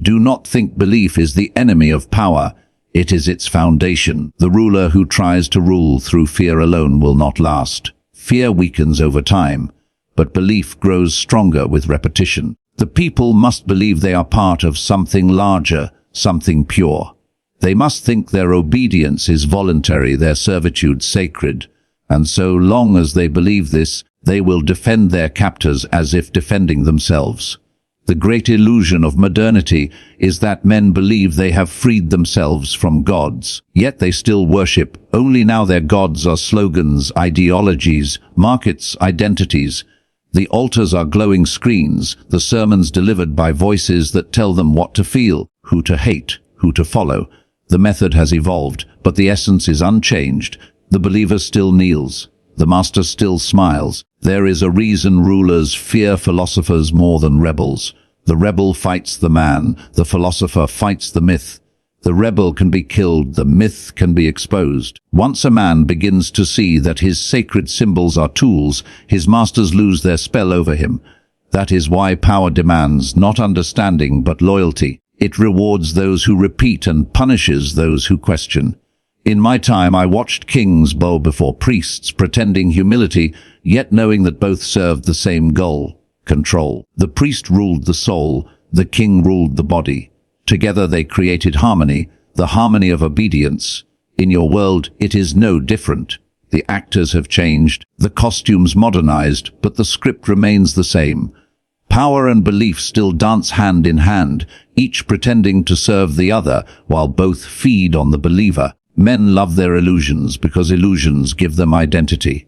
Do not think belief is the enemy of power. It is its foundation. The ruler who tries to rule through fear alone will not last. Fear weakens over time, but belief grows stronger with repetition. The people must believe they are part of something larger, something pure. They must think their obedience is voluntary, their servitude sacred. And so long as they believe this, they will defend their captors as if defending themselves. The great illusion of modernity is that men believe they have freed themselves from gods, yet they still worship. Only now their gods are slogans, ideologies, markets, identities. The altars are glowing screens, the sermons delivered by voices that tell them what to feel, who to hate, who to follow. The method has evolved, but the essence is unchanged. The believer still kneels. The master still smiles. There is a reason rulers fear philosophers more than rebels. The rebel fights the man. The philosopher fights the myth. The rebel can be killed. The myth can be exposed. Once a man begins to see that his sacred symbols are tools, his masters lose their spell over him. That is why power demands not understanding but loyalty. It rewards those who repeat and punishes those who question. In my time I watched kings bow before priests, pretending humility, yet knowing that both served the same goal: control. The priest ruled the soul, the king ruled the body. Together they created harmony, the harmony of obedience. In your world it is no different. The actors have changed, the costumes modernized, but the script remains the same. Power and belief still dance hand in hand, each pretending to serve the other, while both feed on the believer. Men love their illusions because illusions give them identity.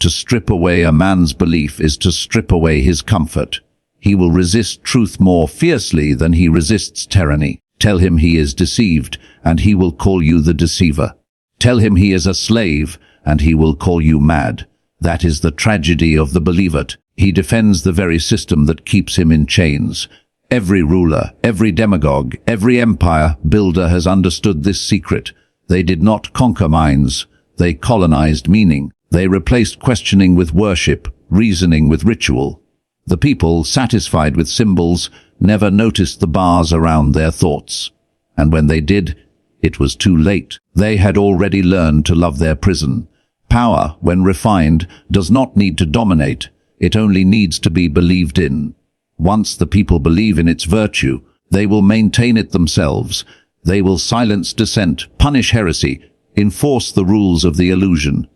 To strip away a man's belief is to strip away his comfort. He will resist truth more fiercely than he resists tyranny. Tell him he is deceived, and he will call you the deceiver. Tell him he is a slave, and he will call you mad. That is the tragedy of the believer. He defends the very system that keeps him in chains. Every ruler, every demagogue, every empire builder has understood this secret. They did not conquer minds, they colonized meaning. They replaced questioning with worship, reasoning with ritual. The people, satisfied with symbols, never noticed the bars around their thoughts. And when they did, it was too late. They had already learned to love their prison. Power, when refined, does not need to dominate. It only needs to be believed in. Once the people believe in its virtue, they will maintain it themselves. They will silence dissent, punish heresy, enforce the rules of the illusion.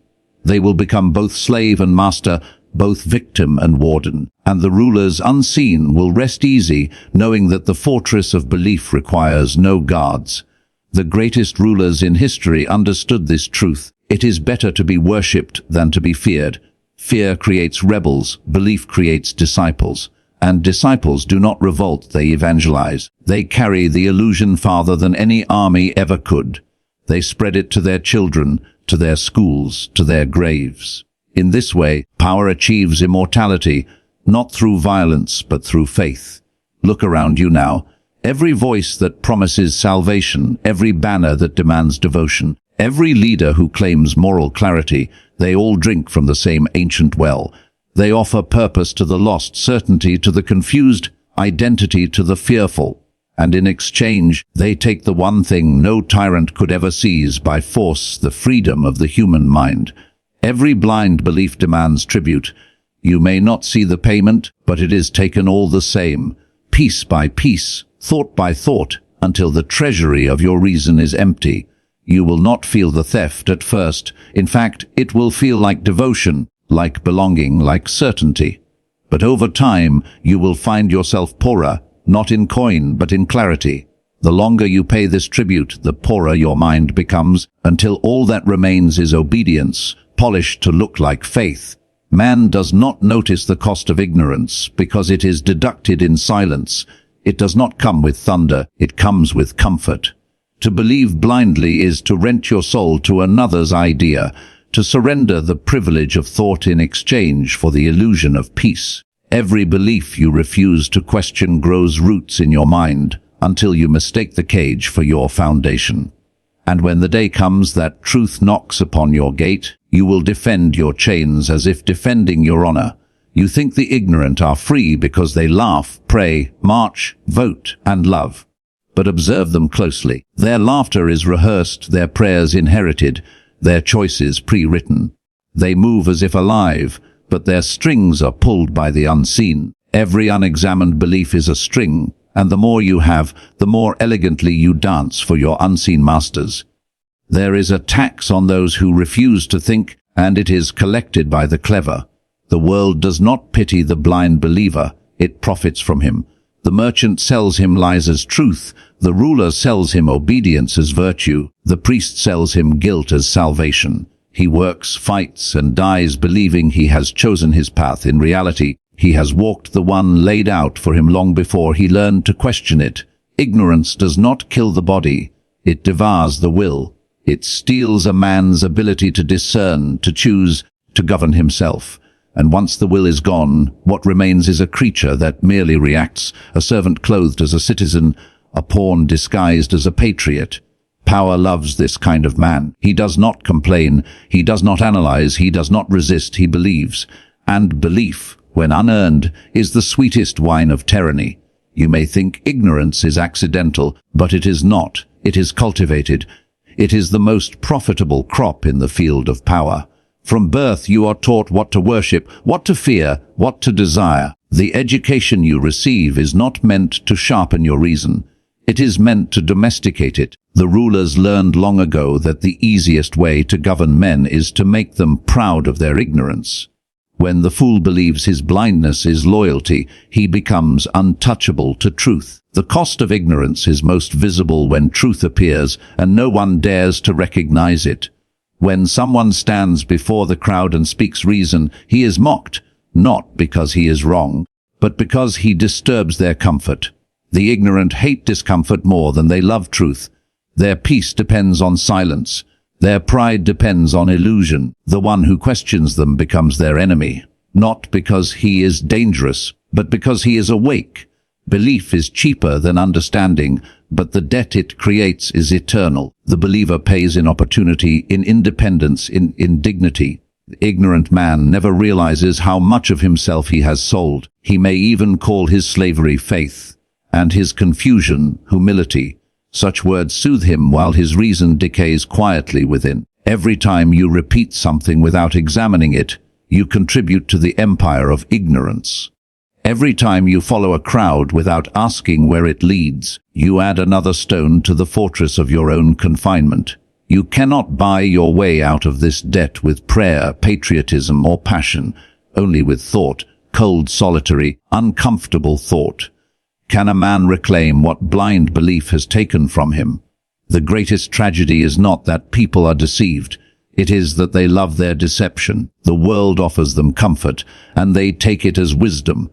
They will become both slave and master, both victim and warden. And the rulers unseen will rest easy, knowing that the fortress of belief requires no guards. The greatest rulers in history understood this truth. It is better to be worshipped than to be feared. Fear creates rebels, belief creates disciples. And disciples do not revolt, they evangelize. They carry the illusion farther than any army ever could. They spread it to their children, to their schools, to their graves. In this way, power achieves immortality, not through violence, but through faith. Look around you now. Every voice that promises salvation, every banner that demands devotion, every leader who claims moral clarity, they all drink from the same ancient well. They offer purpose to the lost, certainty to the confused, identity to the fearful. And in exchange, they take the one thing no tyrant could ever seize by force, the freedom of the human mind. Every blind belief demands tribute. You may not see the payment, but it is taken all the same, piece by piece, thought by thought, until the treasury of your reason is empty. You will not feel the theft at first. In fact, it will feel like devotion, like belonging, like certainty. But over time, you will find yourself poorer, not in coin, but in clarity. The longer you pay this tribute, the poorer your mind becomes, until all that remains is obedience, polished to look like faith. Man does not notice the cost of ignorance, because it is deducted in silence. It does not come with thunder, it comes with comfort. To believe blindly is to rent your soul to another's idea, to surrender the privilege of thought in exchange for the illusion of peace. Every belief you refuse to question grows roots in your mind, until you mistake the cage for your foundation. And when the day comes that truth knocks upon your gate, you will defend your chains as if defending your honor. You think the ignorant are free because they laugh, pray, march, vote, and love. But observe them closely. Their laughter is rehearsed, their prayers inherited, their choices pre-written. They move as if alive, but their strings are pulled by the unseen. Every unexamined belief is a string, and the more you have, the more elegantly you dance for your unseen masters. There is a tax on those who refuse to think, and it is collected by the clever. The world does not pity the blind believer, it profits from him. The merchant sells him lies as truth, the ruler sells him obedience as virtue, the priest sells him guilt as salvation. He works, fights, and dies believing he has chosen his path. In reality, he has walked the one laid out for him long before he learned to question it. Ignorance does not kill the body, it devours the will. It steals a man's ability to discern, to choose, to govern himself. And once the will is gone, what remains is a creature that merely reacts, a servant clothed as a citizen, a pawn disguised as a patriot. Power loves this kind of man. He does not complain, he does not analyze, he does not resist, he believes. And belief, when unearned, is the sweetest wine of tyranny. You may think ignorance is accidental, but it is not. It is cultivated. It is the most profitable crop in the field of power. From birth you are taught what to worship, what to fear, what to desire. The education you receive is not meant to sharpen your reason. It is meant to domesticate it. The rulers learned long ago that the easiest way to govern men is to make them proud of their ignorance. When the fool believes his blindness is loyalty, he becomes untouchable to truth. The cost of ignorance is most visible when truth appears and no one dares to recognize it. When someone stands before the crowd and speaks reason, he is mocked, not because he is wrong, but because he disturbs their comfort. The ignorant hate discomfort more than they love truth. Their peace depends on silence. Their pride depends on illusion. The one who questions them becomes their enemy, not because he is dangerous, but because he is awake. Belief is cheaper than understanding, but the debt it creates is eternal. The believer pays in opportunity, in independence, in dignity. The ignorant man never realizes how much of himself he has sold. He may even call his slavery faith, and his confusion humility. Such words soothe him while his reason decays quietly within. Every time you repeat something without examining it, you contribute to the empire of ignorance. Every time you follow a crowd without asking where it leads, you add another stone to the fortress of your own confinement. You cannot buy your way out of this debt with prayer, patriotism, or passion, only with thought, cold, solitary, uncomfortable thought. Can a man reclaim what blind belief has taken from him? The greatest tragedy is not that people are deceived. It is that they love their deception. The world offers them comfort, and they take it as wisdom.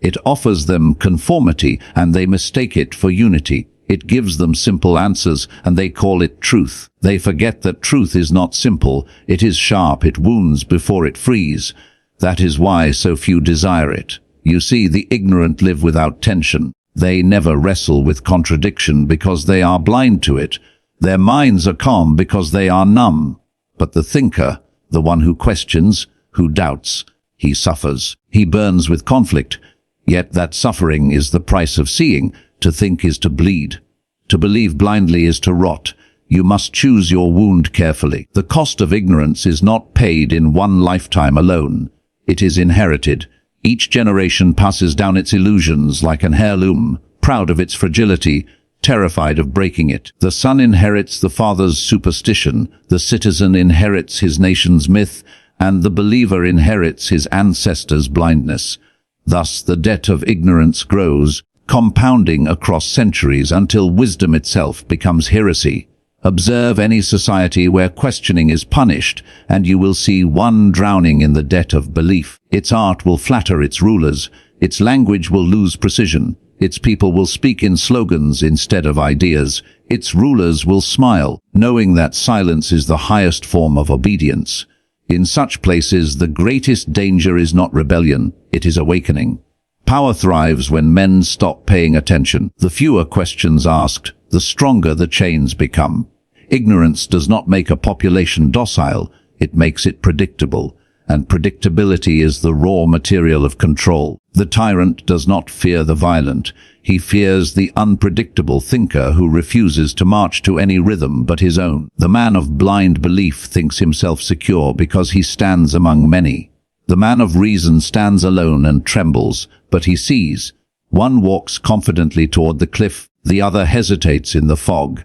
It offers them conformity, and they mistake it for unity. It gives them simple answers, and they call it truth. They forget that truth is not simple. It is sharp. It wounds before it frees. That is why so few desire it. You see, the ignorant live without tension. They never wrestle with contradiction because they are blind to it. Their minds are calm because they are numb. But the thinker, the one who questions, who doubts, he suffers. He burns with conflict. Yet that suffering is the price of seeing. To think is to bleed. To believe blindly is to rot. You must choose your wound carefully. The cost of ignorance is not paid in one lifetime alone. It is inherited. Each generation passes down its illusions like an heirloom, proud of its fragility, terrified of breaking it. The son inherits the father's superstition, the citizen inherits his nation's myth, and the believer inherits his ancestors' blindness. Thus the debt of ignorance grows, compounding across centuries until wisdom itself becomes heresy. Observe any society where questioning is punished, and you will see one drowning in the debt of belief. Its art will flatter its rulers, its language will lose precision, its people will speak in slogans instead of ideas, its rulers will smile, knowing that silence is the highest form of obedience. In such places, the greatest danger is not rebellion, it is awakening. Power thrives when men stop paying attention. The fewer questions asked, the stronger the chains become. Ignorance does not make a population docile, it makes it predictable, and predictability is the raw material of control. The tyrant does not fear the violent, he fears the unpredictable thinker who refuses to march to any rhythm but his own. The man of blind belief thinks himself secure because he stands among many. The man of reason stands alone and trembles, but he sees. One walks confidently toward the cliff, the other hesitates in the fog.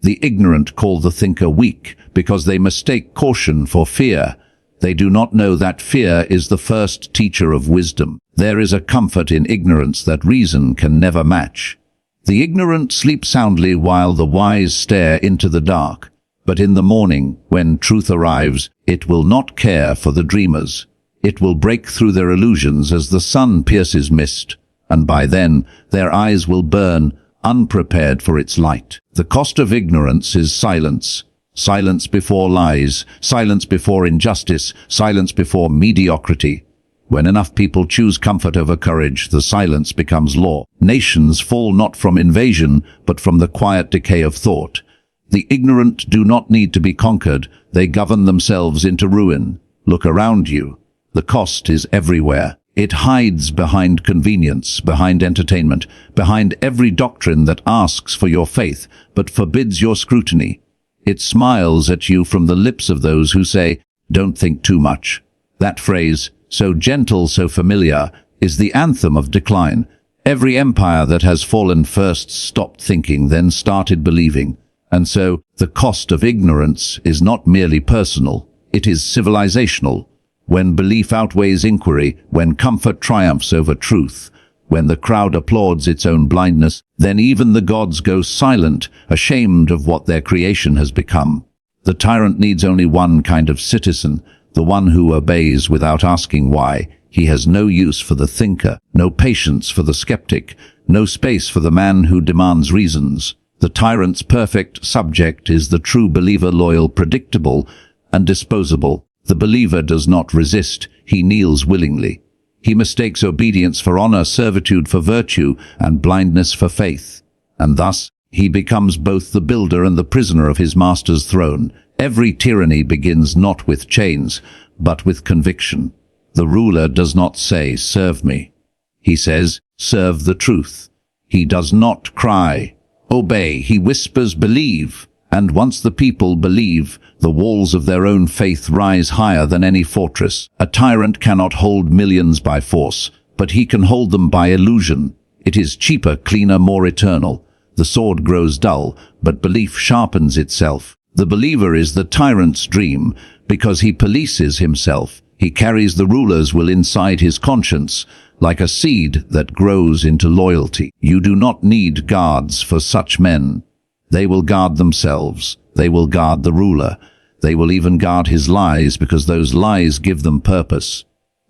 The ignorant call the thinker weak because they mistake caution for fear. They do not know that fear is the first teacher of wisdom. There is a comfort in ignorance that reason can never match. The ignorant sleep soundly while the wise stare into the dark. But in the morning, when truth arrives, it will not care for the dreamers. It will break through their illusions as the sun pierces mist, and by then their eyes will burn, unprepared for its light. The cost of ignorance is silence. Silence before lies, silence before injustice, silence before mediocrity. When enough people choose comfort over courage, the silence becomes law. Nations fall not from invasion, but from the quiet decay of thought. The ignorant do not need to be conquered, they govern themselves into ruin. Look around you. The cost is everywhere. It hides behind convenience, behind entertainment, behind every doctrine that asks for your faith, but forbids your scrutiny. It smiles at you from the lips of those who say, "Don't think too much." That phrase, so gentle, so familiar, is the anthem of decline. Every empire that has fallen first stopped thinking, then started believing. And so, the cost of ignorance is not merely personal, it is civilizational. When belief outweighs inquiry, when comfort triumphs over truth, when the crowd applauds its own blindness, then even the gods go silent, ashamed of what their creation has become. The tyrant needs only one kind of citizen, the one who obeys without asking why. He has no use for the thinker, no patience for the skeptic, no space for the man who demands reasons. The tyrant's perfect subject is the true believer, loyal, predictable, and disposable. The believer does not resist, he kneels willingly. He mistakes obedience for honor, servitude for virtue, and blindness for faith. And thus, he becomes both the builder and the prisoner of his master's throne. Every tyranny begins not with chains, but with conviction. The ruler does not say, "Serve me." He says, "Serve the truth." He does not cry, "Obey." He whispers, "Believe." And once the people believe, the walls of their own faith rise higher than any fortress. A tyrant cannot hold millions by force, but he can hold them by illusion. It is cheaper, cleaner, more eternal. The sword grows dull, but belief sharpens itself. The believer is the tyrant's dream, because he polices himself. He carries the ruler's will inside his conscience, like a seed that grows into loyalty. You do not need guards for such men. They will guard themselves. They will guard the ruler. They will even guard his lies, because those lies give them purpose.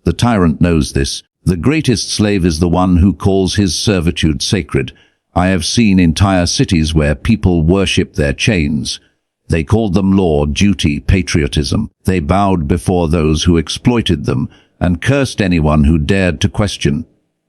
The tyrant knows this. The greatest slave is the one who calls his servitude sacred. I have seen entire cities where people worship their chains. They called them law, duty, patriotism. They bowed before those who exploited them and cursed anyone who dared to question.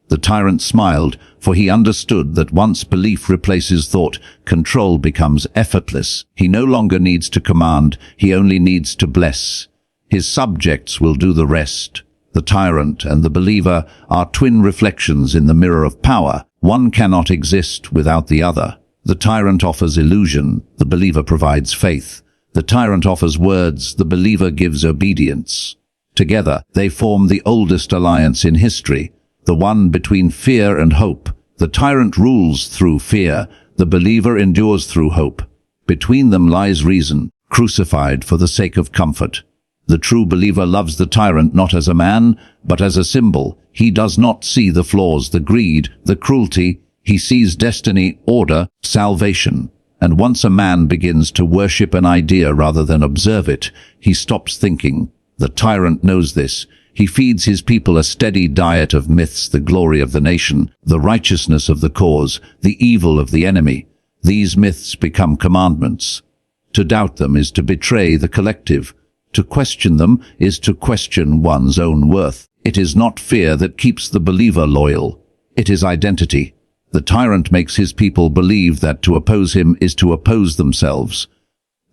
The tyrant smiled, for he understood that once belief replaces thought, control becomes effortless. He no longer needs to command, he only needs to bless. His subjects will do the rest. The tyrant and the believer are twin reflections in the mirror of power. One cannot exist without the other. The tyrant offers illusion, the believer provides faith. The tyrant offers words, the believer gives obedience. Together, they form the oldest alliance in history, the one between fear and hope. The tyrant rules through fear, the believer endures through hope. Between them lies reason, crucified for the sake of comfort. The true believer loves the tyrant not as a man, but as a symbol. He does not see the flaws, the greed, the cruelty. He sees destiny, order, salvation. And once a man begins to worship an idea rather than observe it, he stops thinking. The tyrant knows this. He feeds his people a steady diet of myths, the glory of the nation, the righteousness of the cause, the evil of the enemy. These myths become commandments. To doubt them is to betray the collective. To question them is to question one's own worth. It is not fear that keeps the believer loyal. It is identity. The tyrant makes his people believe that to oppose him is to oppose themselves.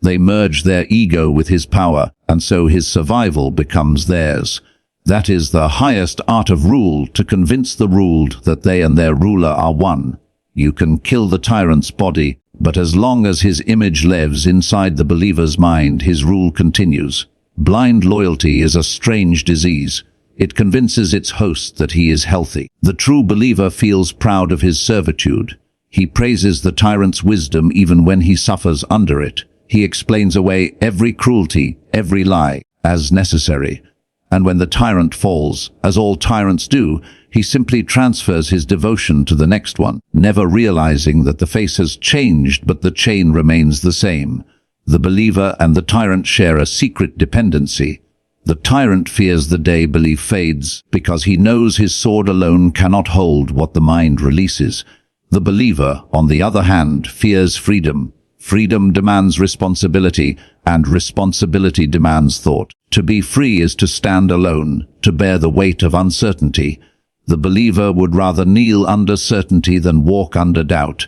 They merge their ego with his power, and so his survival becomes theirs. That is the highest art of rule, to convince the ruled that they and their ruler are one. You can kill the tyrant's body, but as long as his image lives inside the believer's mind, his rule continues. Blind loyalty is a strange disease. It convinces its host that he is healthy. The true believer feels proud of his servitude. He praises the tyrant's wisdom even when he suffers under it. He explains away every cruelty, every lie, as necessary. And when the tyrant falls, as all tyrants do, he simply transfers his devotion to the next one, never realizing that the face has changed but the chain remains the same. The believer and the tyrant share a secret dependency. The tyrant fears the day belief fades, because he knows his sword alone cannot hold what the mind releases. The believer, on the other hand, fears freedom. Freedom demands responsibility, and responsibility demands thought. To be free is to stand alone, to bear the weight of uncertainty. The believer would rather kneel under certainty than walk under doubt.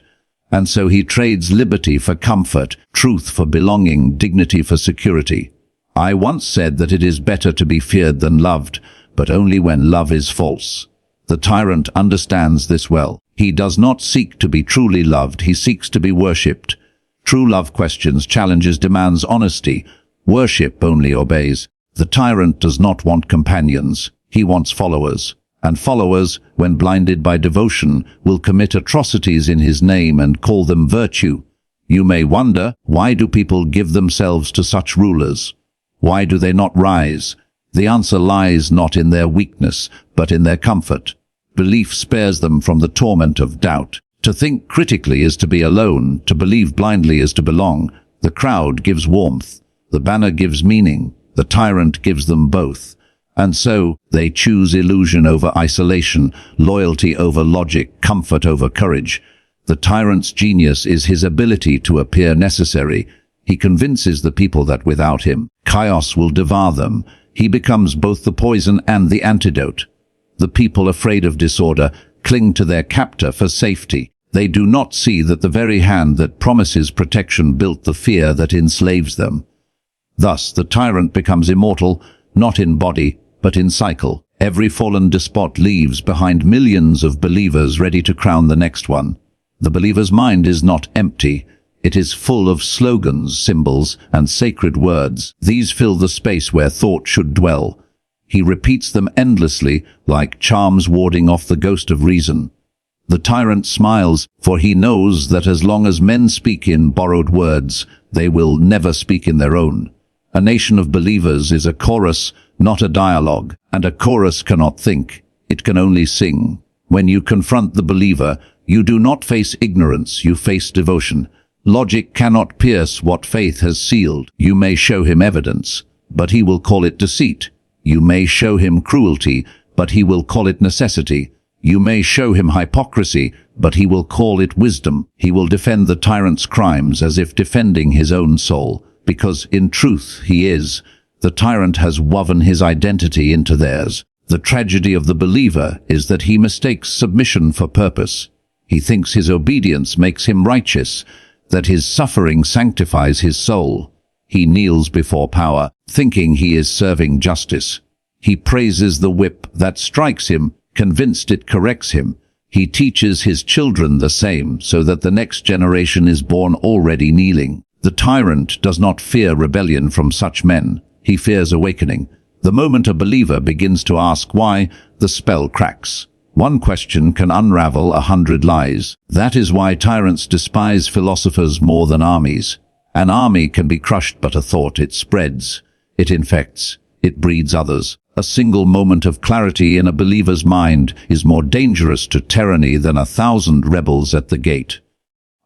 And so he trades liberty for comfort, truth for belonging, dignity for security. I once said that it is better to be feared than loved, but only when love is false. The tyrant understands this well. He does not seek to be truly loved, he seeks to be worshipped. True love questions, challenges, demands honesty. Worship only obeys. The tyrant does not want companions. He wants followers. And followers, when blinded by devotion, will commit atrocities in his name and call them virtue. You may wonder, why do people give themselves to such rulers? Why do they not rise? The answer lies not in their weakness, but in their comfort. Belief spares them from the torment of doubt. To think critically is to be alone, to believe blindly is to belong. The crowd gives warmth, the banner gives meaning, the tyrant gives them both. And so, they choose illusion over isolation, loyalty over logic, comfort over courage. The tyrant's genius is his ability to appear necessary. He convinces the people that without him, chaos will devour them. He becomes both the poison and the antidote. The people, afraid of disorder, cling to their captor for safety. They do not see that the very hand that promises protection built the fear that enslaves them. Thus, the tyrant becomes immortal, not in body, but in cycle. Every fallen despot leaves behind millions of believers ready to crown the next one. The believer's mind is not empty. It is full of slogans, symbols, and sacred words. These fill the space where thought should dwell. He repeats them endlessly, like charms warding off the ghost of reason. The tyrant smiles, for he knows that as long as men speak in borrowed words, they will never speak in their own. A nation of believers is a chorus, not a dialogue, and a chorus cannot think. It can only sing. When you confront the believer, you do not face ignorance, you face devotion. Logic cannot pierce what faith has sealed. You may show him evidence, but he will call it deceit. You may show him cruelty, but he will call it necessity. You may show him hypocrisy, but he will call it wisdom. He will defend the tyrant's crimes as if defending his own soul, because in truth he is. The tyrant has woven his identity into theirs. The tragedy of the believer is that he mistakes submission for purpose. He thinks his obedience makes him righteous, that his suffering sanctifies his soul. He kneels before power, thinking he is serving justice. He praises the whip that strikes him, convinced it corrects him. He teaches his children the same, so that the next generation is born already kneeling. The tyrant does not fear rebellion from such men. He fears awakening. The moment a believer begins to ask why, the spell cracks. One question can unravel 100 lies. That is why tyrants despise philosophers more than armies. An army can be crushed, but a thought, it spreads. It infects. It breeds others. A single moment of clarity in a believer's mind is more dangerous to tyranny than 1,000 rebels at the gate.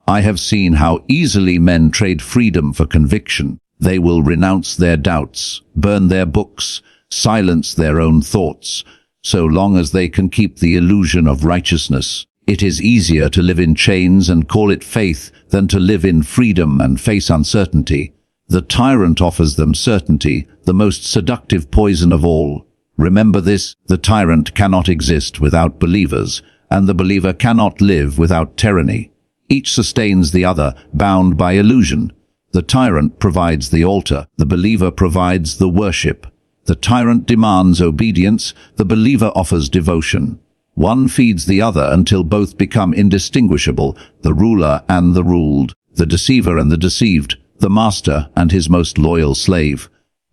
I have seen how easily men trade freedom for conviction. They will renounce their doubts, burn their books, silence their own thoughts, so long as they can keep the illusion of righteousness. It is easier to live in chains and call it faith than to live in freedom and face uncertainty. The tyrant offers them certainty, the most seductive poison of all. Remember this, the tyrant cannot exist without believers, and the believer cannot live without tyranny. Each sustains the other, bound by illusion. The tyrant provides the altar, the believer provides the worship. The tyrant demands obedience, the believer offers devotion. One feeds the other until both become indistinguishable, the ruler and the ruled, the deceiver and the deceived, the master and his most loyal slave.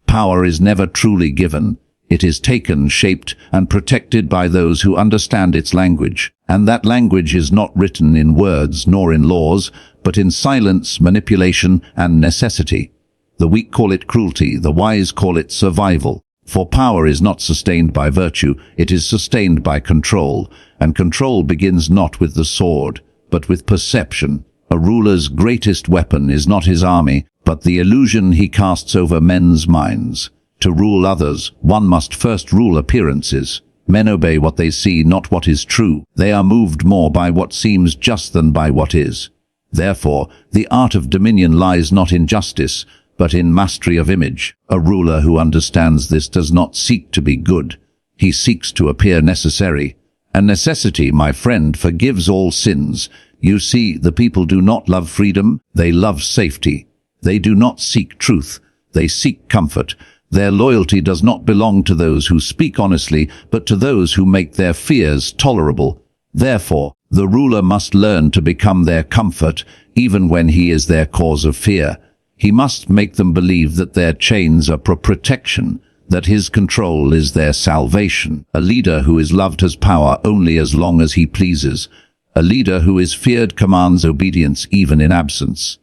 Power is never truly given. It is taken, shaped, and protected by those who understand its language. And that language is not written in words nor in laws, but in silence, manipulation, and necessity. The weak call it cruelty, the wise call it survival. For power is not sustained by virtue, it is sustained by control, and control begins not with the sword, but with perception. A ruler's greatest weapon is not his army, but the illusion he casts over men's minds. To rule others, one must first rule appearances. Men obey what they see, not what is true. They are moved more by what seems just than by what is. Therefore, the art of dominion lies not in justice, but in mastery of image. A ruler who understands this does not seek to be good. He seeks to appear necessary. And necessity, my friend, forgives all sins. You see, the people do not love freedom, they love safety. They do not seek truth, they seek comfort. Their loyalty does not belong to those who speak honestly, but to those who make their fears tolerable. Therefore, the ruler must learn to become their comfort, even when he is their cause of fear. He must make them believe that their chains are for protection, that his control is their salvation. A leader who is loved has power only as long as he pleases. A leader who is feared commands obedience even in absence.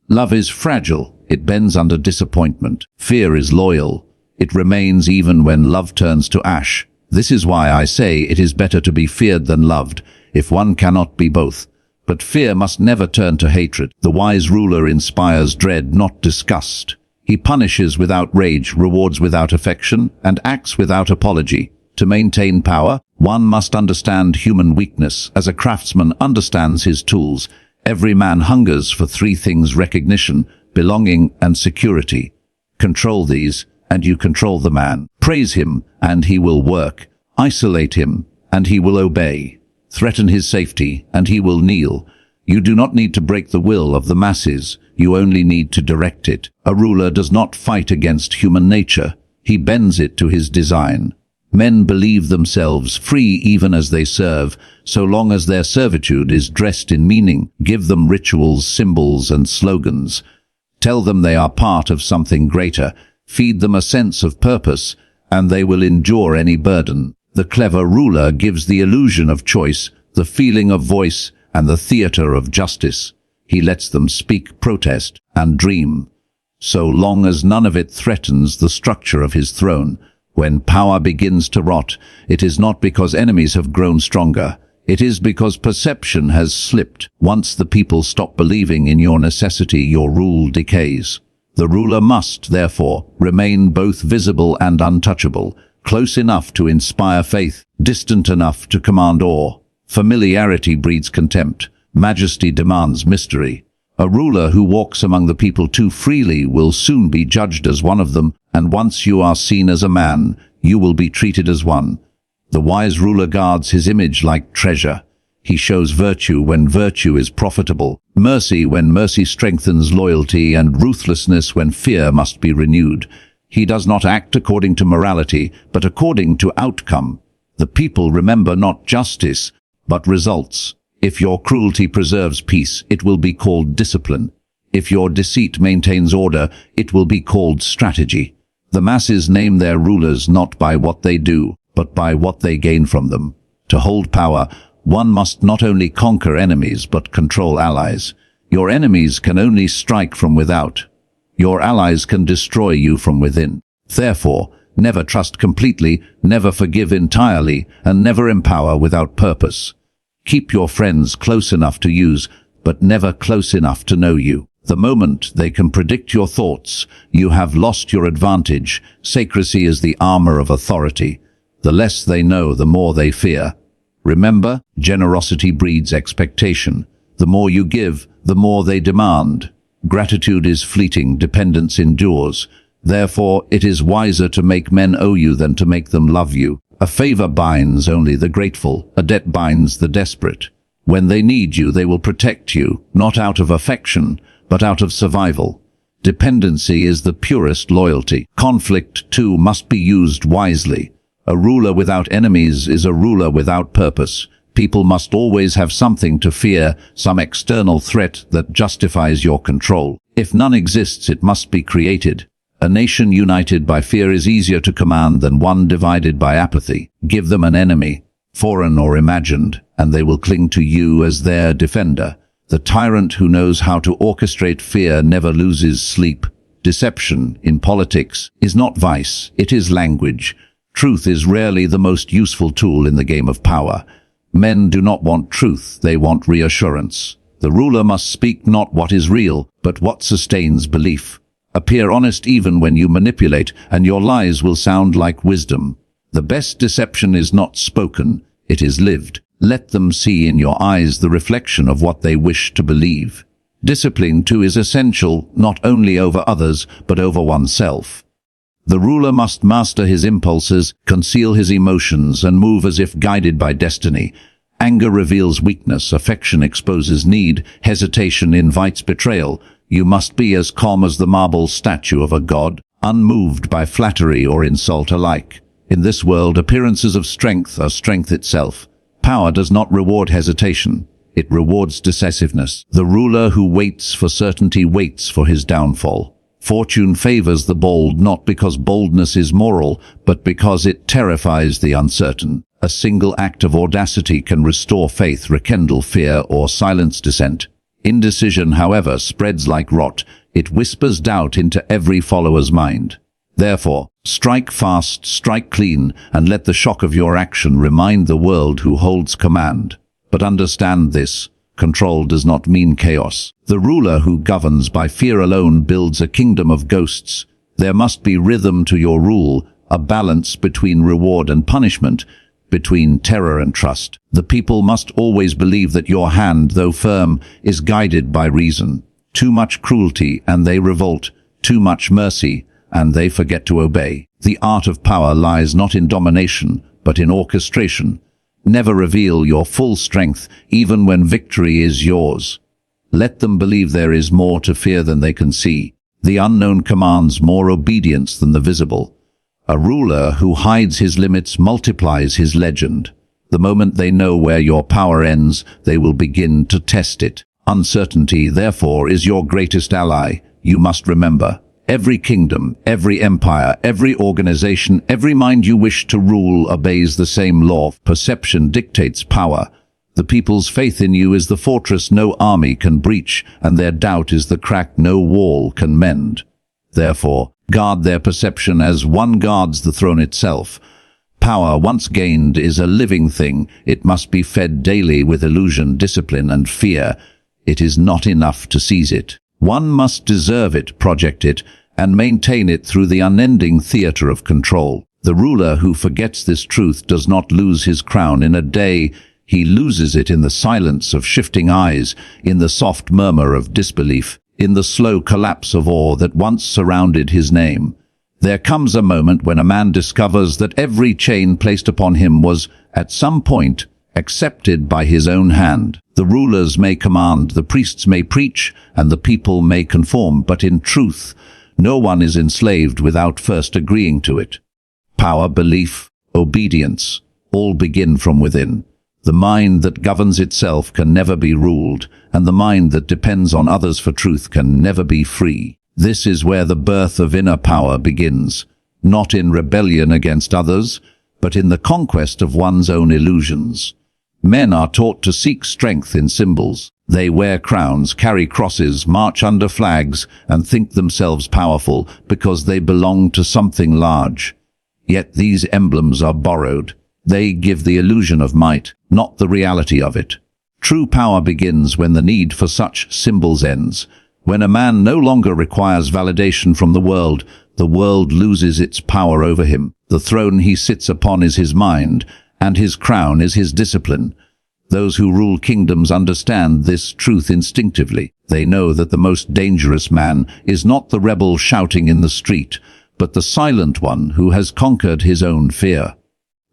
Love is fragile. It bends under disappointment. Fear is loyal. It remains even when love turns to ash. This is why I say it is better to be feared than loved, if one cannot be both. But fear must never turn to hatred. The wise ruler inspires dread, not disgust. He punishes without rage, rewards without affection, and acts without apology. To maintain power, one must understand human weakness, as a craftsman understands his tools. Every man hungers for three things: recognition, belonging, and security. Control these, and you control the man. Praise him, and he will work. Isolate him, and he will obey. Threaten his safety, and he will kneel. You do not need to break the will of the masses. You only need to direct it. A ruler does not fight against human nature. He bends it to his design. Men believe themselves free even as they serve, so long as their servitude is dressed in meaning. Give them rituals, symbols, and slogans. Tell them they are part of something greater. Feed them a sense of purpose, and they will endure any burden. The clever ruler gives the illusion of choice, the feeling of voice, and the theater of justice. He lets them speak, protest, and dream, so long as none of it threatens the structure of his throne. When power begins to rot, it is not because enemies have grown stronger. It is because perception has slipped. Once the people stop believing in your necessity, your rule decays. The ruler must, therefore, remain both visible and untouchable, close enough to inspire faith, distant enough to command awe. Familiarity breeds contempt. Majesty demands mystery. A ruler who walks among the people too freely will soon be judged as one of them, and once you are seen as a man, you will be treated as one. The wise ruler guards his image like treasure. He shows virtue when virtue is profitable, mercy when mercy strengthens loyalty, and ruthlessness when fear must be renewed. He does not act according to morality, but according to outcome. The people remember not justice, but results. If your cruelty preserves peace, it will be called discipline. If your deceit maintains order, it will be called strategy. The masses name their rulers not by what they do, but by what they gain from them. To hold power, one must not only conquer enemies, but control allies. Your enemies can only strike from without. Your allies can destroy you from within. Therefore, never trust completely, never forgive entirely, and never empower without purpose. Keep your friends close enough to use, but never close enough to know you. The moment they can predict your thoughts, you have lost your advantage. Secrecy is the armor of authority. The less they know, the more they fear. Remember, generosity breeds expectation. The more you give, the more they demand. Gratitude is fleeting, dependence endures. Therefore, it is wiser to make men owe you than to make them love you. A favor binds only the grateful, a debt binds the desperate. When they need you, they will protect you, not out of affection, but out of survival. Dependency is the purest loyalty. Conflict, too, must be used wisely. A ruler without enemies is a ruler without purpose. People must always have something to fear, some external threat that justifies your control. If none exists, it must be created. A nation united by fear is easier to command than one divided by apathy. Give them an enemy, foreign or imagined, and they will cling to you as their defender. The tyrant who knows how to orchestrate fear never loses sleep. Deception, in politics, is not vice, it is language. Truth is rarely the most useful tool in the game of power. Men do not want truth, they want reassurance. The ruler must speak not what is real, but what sustains belief. Appear honest even when you manipulate, and your lies will sound like wisdom. The best deception is not spoken, it is lived. Let them see in your eyes the reflection of what they wish to believe. Discipline, too, is essential, not only over others, but over oneself. The ruler must master his impulses, conceal his emotions, and move as if guided by destiny. Anger reveals weakness, affection exposes need, hesitation invites betrayal. You must be as calm as the marble statue of a god, unmoved by flattery or insult alike. In this world, appearances of strength are strength itself. Power does not reward hesitation. It rewards decisiveness. The ruler who waits for certainty waits for his downfall. Fortune favors the bold not because boldness is moral, but because it terrifies the uncertain. A single act of audacity can restore faith, rekindle fear, or silence dissent. Indecision, however, spreads like rot. It whispers doubt into every follower's mind. Therefore, strike fast, strike clean, and let the shock of your action remind the world who holds command. But understand this: control does not mean chaos. The ruler who governs by fear alone builds a kingdom of ghosts. There must be rhythm to your rule, a balance between reward and punishment, between terror and trust. The people must always believe that your hand, though firm, is guided by reason. Too much cruelty, and they revolt. Too much mercy, and they forget to obey. The art of power lies not in domination, but in orchestration. Never reveal your full strength, even when victory is yours. Let them believe there is more to fear than they can see. The unknown commands more obedience than the visible. A ruler who hides his limits multiplies his legend. The moment they know where your power ends, they will begin to test it. Uncertainty, therefore, is your greatest ally. You must remember. Every kingdom, every empire, every organization, every mind you wish to rule obeys the same law. Perception dictates power. The people's faith in you is the fortress no army can breach, and their doubt is the crack no wall can mend. Therefore, guard their perception as one guards the throne itself. Power, once gained, is a living thing. It must be fed daily with illusion, discipline, and fear. It is not enough to seize it. One must deserve it, project it, and maintain it through the unending theater of control. The ruler who forgets this truth does not lose his crown in a day. He loses it in the silence of shifting eyes, in the soft murmur of disbelief, in the slow collapse of awe that once surrounded his name. There comes a moment when a man discovers that every chain placed upon him was, at some point, accepted by his own hand. The rulers may command, the priests may preach, and the people may conform, but in truth, no one is enslaved without first agreeing to it. Power, belief, obedience, all begin from within. The mind that governs itself can never be ruled, and the mind that depends on others for truth can never be free. This is where the birth of inner power begins, not in rebellion against others, but in the conquest of one's own illusions. Men are taught to seek strength in symbols. They wear crowns, carry crosses, march under flags, and think themselves powerful because they belong to something large. Yet these emblems are borrowed. They give the illusion of might, not the reality of it. True power begins when the need for such symbols ends. When a man no longer requires validation from the world loses its power over him. The throne he sits upon is his mind, and his crown is his discipline. Those who rule kingdoms understand this truth instinctively. They know that the most dangerous man is not the rebel shouting in the street, but the silent one who has conquered his own fear.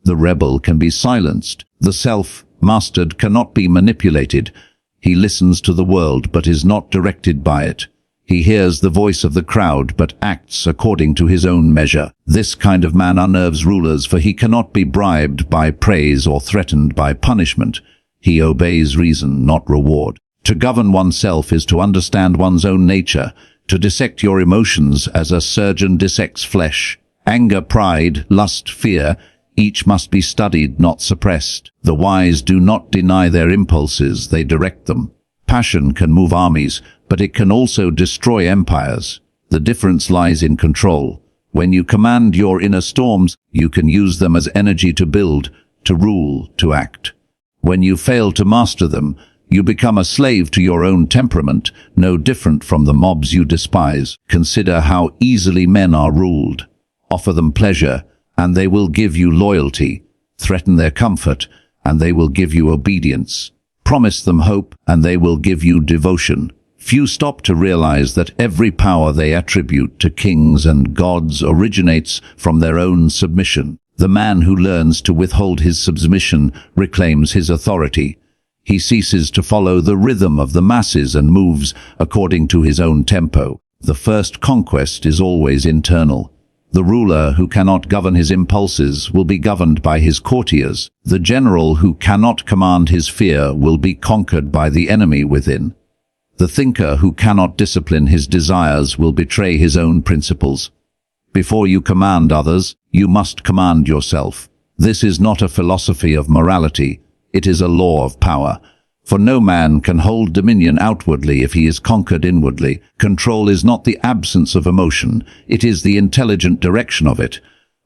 The rebel can be silenced. The self-mastered cannot be manipulated. He listens to the world but is not directed by it. He hears the voice of the crowd but acts according to his own measure. This kind of man unnerves rulers, for he cannot be bribed by praise or threatened by punishment. He obeys reason, not reward. To govern oneself is to understand one's own nature, to dissect your emotions as a surgeon dissects flesh. Anger, pride, lust, fear, each must be studied, not suppressed. The wise do not deny their impulses, they direct them. Passion can move armies, but it can also destroy empires. The difference lies in control. When you command your inner storms, you can use them as energy to build, to rule, to act. When you fail to master them, you become a slave to your own temperament, no different from the mobs you despise. Consider how easily men are ruled. Offer them pleasure, and they will give you loyalty. Threaten their comfort, and they will give you obedience. Promise them hope, and they will give you devotion. Few stop to realize that every power they attribute to kings and gods originates from their own submission. The man who learns to withhold his submission reclaims his authority. He ceases to follow the rhythm of the masses and moves according to his own tempo. The first conquest is always internal. The ruler who cannot govern his impulses will be governed by his courtiers. The general who cannot command his fear will be conquered by the enemy within. The thinker who cannot discipline his desires will betray his own principles. Before you command others, you must command yourself. This is not a philosophy of morality, it is a law of power. For no man can hold dominion outwardly if he is conquered inwardly. Control is not the absence of emotion, it is the intelligent direction of it.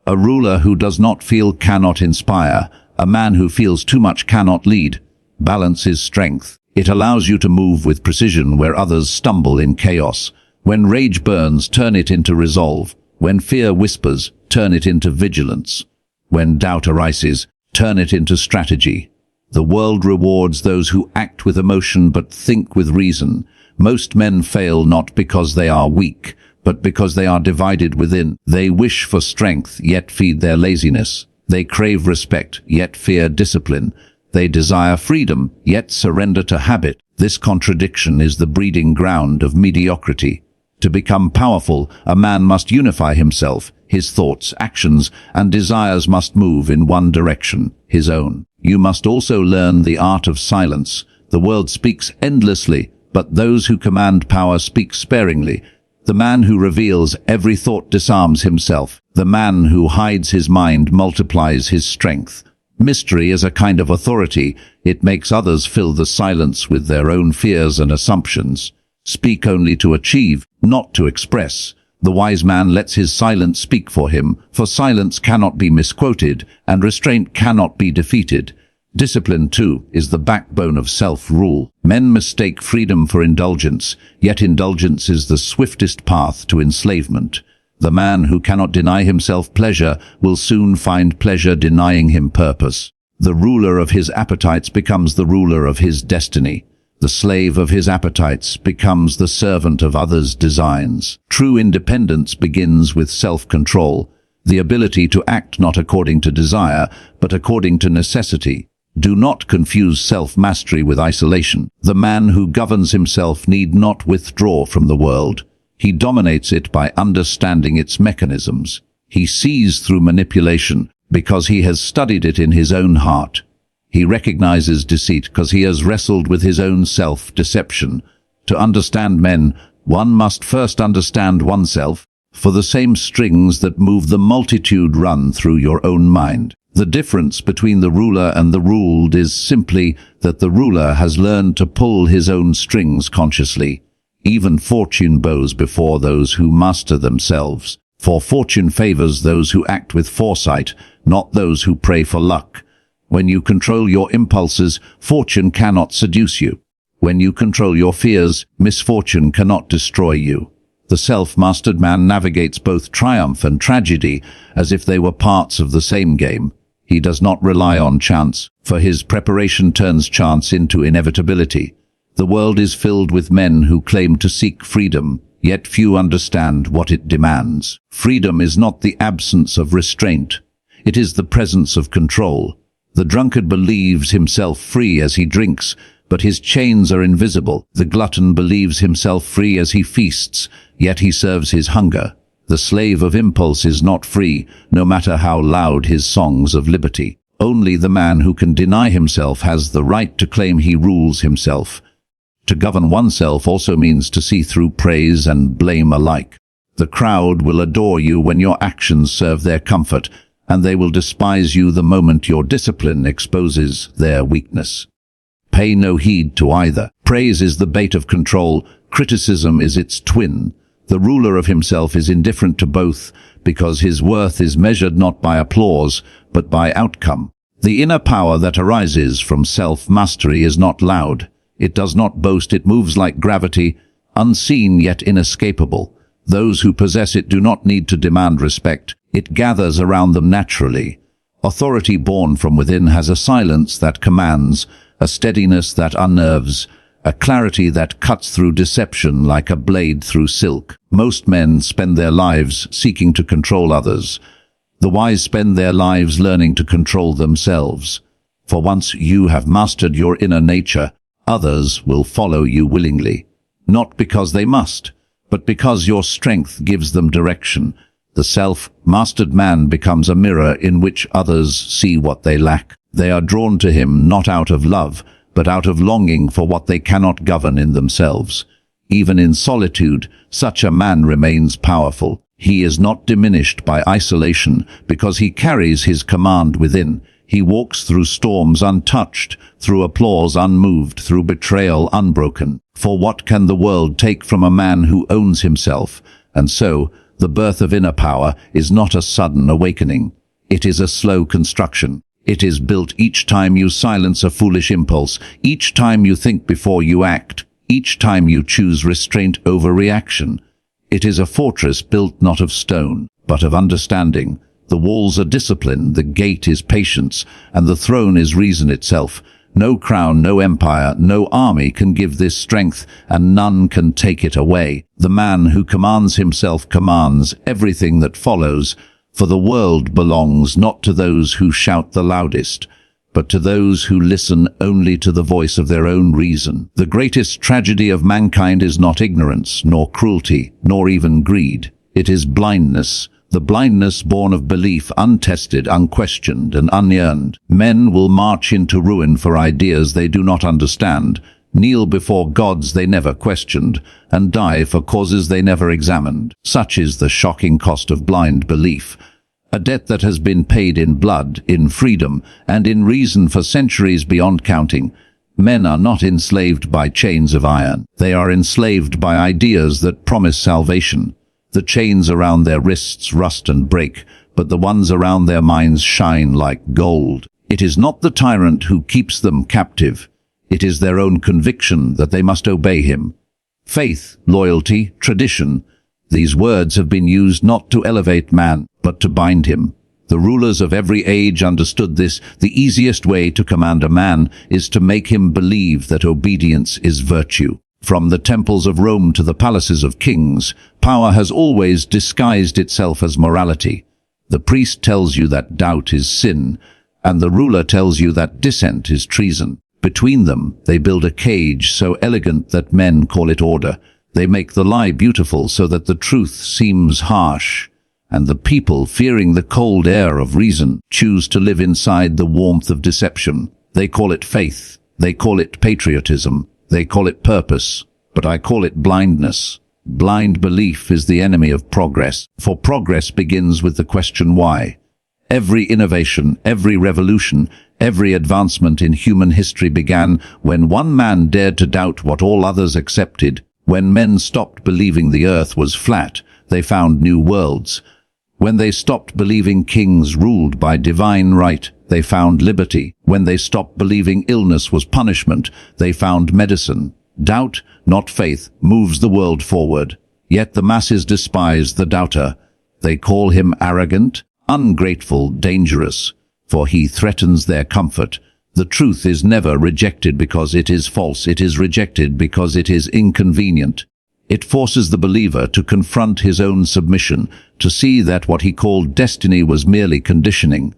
A ruler who does not feel cannot inspire. A man who feels too much cannot lead. Balance is strength. It allows you to move with precision where others stumble in chaos. When rage burns, turn it into resolve. When fear whispers, turn it into vigilance. When doubt arises, turn it into strategy. The world rewards those who act with emotion but think with reason. Most men fail not because they are weak, but because they are divided within. They wish for strength, yet feed their laziness. They crave respect, yet fear discipline. They desire freedom, yet surrender to habit. This contradiction is the breeding ground of mediocrity. To become powerful, a man must unify himself. His thoughts, actions, and desires must move in one direction, his own. You must also learn the art of silence. The world speaks endlessly, but those who command power speak sparingly. The man who reveals every thought disarms himself. The man who hides his mind multiplies his strength. Mystery is a kind of authority. It makes others fill the silence with their own fears and assumptions. Speak only to achieve, not to express. The wise man lets his silence speak for him, for silence cannot be misquoted, and restraint cannot be defeated. Discipline, too, is the backbone of self-rule. Men mistake freedom for indulgence, yet indulgence is the swiftest path to enslavement. The man who cannot deny himself pleasure will soon find pleasure denying him purpose. The ruler of his appetites becomes the ruler of his destiny. The slave of his appetites becomes the servant of others' designs. True independence begins with self-control, the ability to act not according to desire, but according to necessity. Do not confuse self-mastery with isolation. The man who governs himself need not withdraw from the world. He dominates it by understanding its mechanisms. He sees through manipulation because he has studied it in his own heart. He recognizes deceit because he has wrestled with his own self-deception. To understand men, one must first understand oneself, for the same strings that move the multitude run through your own mind. The difference between the ruler and the ruled is simply that the ruler has learned to pull his own strings consciously. Even fortune bows before those who master themselves, for fortune favors those who act with foresight, not those who pray for luck. When you control your impulses, fortune cannot seduce you. When you control your fears, misfortune cannot destroy you. The self-mastered man navigates both triumph and tragedy as if they were parts of the same game. He does not rely on chance, for his preparation turns chance into inevitability. The world is filled with men who claim to seek freedom, yet few understand what it demands. Freedom is not the absence of restraint. It is the presence of control. The drunkard believes himself free as he drinks, but his chains are invisible. The glutton believes himself free as he feasts, yet he serves his hunger. The slave of impulse is not free, no matter how loud his songs of liberty. Only the man who can deny himself has the right to claim he rules himself. To govern oneself also means to see through praise and blame alike. The crowd will adore you when your actions serve their comfort, and they will despise you the moment your discipline exposes their weakness. Pay no heed to either. Praise is the bait of control, criticism is its twin. The ruler of himself is indifferent to both, because his worth is measured not by applause, but by outcome. The inner power that arises from self-mastery is not loud. It does not boast, it moves like gravity, unseen yet inescapable. Those who possess it do not need to demand respect. It gathers around them naturally. Authority born from within has a silence that commands, a steadiness that unnerves, a clarity that cuts through deception like a blade through silk. Most men spend their lives seeking to control others. The wise spend their lives learning to control themselves. For once you have mastered your inner nature, others will follow you willingly. Not because they must, but because your strength gives them direction. The self-mastered man becomes a mirror in which others see what they lack. They are drawn to him not out of love, but out of longing for what they cannot govern in themselves. Even in solitude, such a man remains powerful. He is not diminished by isolation because he carries his command within. He walks through storms untouched, through applause unmoved, through betrayal unbroken. For what can the world take from a man who owns himself? And so, the birth of inner power is not a sudden awakening. It is a slow construction. It is built each time you silence a foolish impulse, each time you think before you act, each time you choose restraint over reaction. It is a fortress built not of stone, but of understanding. The walls are discipline, the gate is patience, and the throne is reason itself. No crown, no empire, no army can give this strength, and none can take it away. The man who commands himself commands everything that follows, for the world belongs not to those who shout the loudest, but to those who listen only to the voice of their own reason. The greatest tragedy of mankind is not ignorance, nor cruelty, nor even greed. It is blindness. The blindness born of belief, untested, unquestioned, and unearned. Men will march into ruin for ideas they do not understand, kneel before gods they never questioned, and die for causes they never examined. Such is the shocking cost of blind belief, a debt that has been paid in blood, in freedom, and in reason for centuries beyond counting. Men are not enslaved by chains of iron. They are enslaved by ideas that promise salvation. The chains around their wrists rust and break, but the ones around their minds shine like gold. It is not the tyrant who keeps them captive. It is their own conviction that they must obey him. Faith, loyalty, tradition, these words have been used not to elevate man, but to bind him. The rulers of every age understood this. The easiest way to command a man is to make him believe that obedience is virtue. From the temples of Rome to the palaces of kings, power has always disguised itself as morality. The priest tells you that doubt is sin, and the ruler tells you that dissent is treason. Between them, they build a cage so elegant that men call it order. They make the lie beautiful so that the truth seems harsh, and the people, fearing the cold air of reason, choose to live inside the warmth of deception. They call it faith. They call it patriotism. They call it purpose, but I call it blindness. Blind belief is the enemy of progress, for progress begins with the question why. Every innovation, every revolution, every advancement in human history began when one man dared to doubt what all others accepted. When men stopped believing the earth was flat, they found new worlds. When they stopped believing kings ruled by divine right, they found liberty. When they stopped believing illness was punishment, they found medicine. Doubt, not faith, moves the world forward. Yet the masses despise the doubter. They call him arrogant, ungrateful, dangerous, for he threatens their comfort. The truth is never rejected because it is false. It is rejected because it is inconvenient. It forces the believer to confront his own submission, to see that what he called destiny was merely conditioning.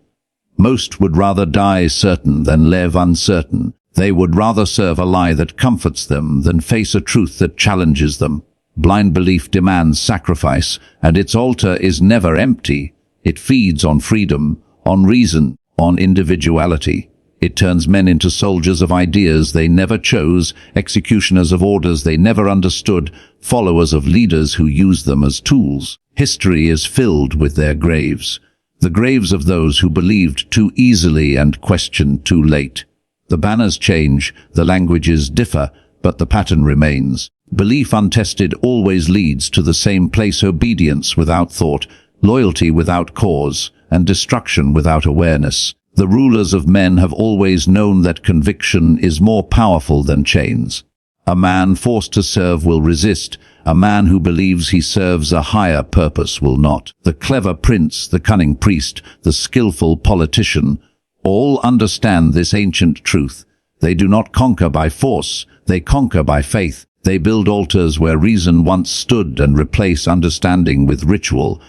Most would rather die certain than live uncertain. They would rather serve a lie that comforts them than face a truth that challenges them. Blind belief demands sacrifice, and its altar is never empty. It feeds on freedom, on reason, on individuality. It turns men into soldiers of ideas they never chose, executioners of orders they never understood, followers of leaders who use them as tools. History is filled with their graves. The graves of those who believed too easily and questioned too late. The banners change, the languages differ, but the pattern remains. Belief untested always leads to the same place: obedience without thought, loyalty without cause, and destruction without awareness. The rulers of men have always known that conviction is more powerful than chains. A man forced to serve will resist. A man who believes he serves a higher purpose will not. The clever prince, the cunning priest, the skillful politician, all understand this ancient truth. They do not conquer by force, they conquer by faith. They build altars where reason once stood and replace understanding with ritual.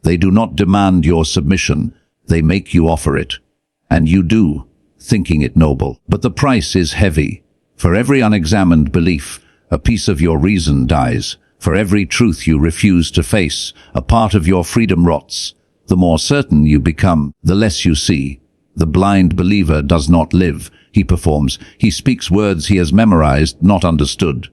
They do not demand your submission, they make you offer it. And you do, thinking it noble. But the price is heavy. For every unexamined belief, a piece of your reason dies. For every truth you refuse to face, a part of your freedom rots. The more certain you become, the less you see. The blind believer does not live. He performs. He speaks words he has memorized, not understood.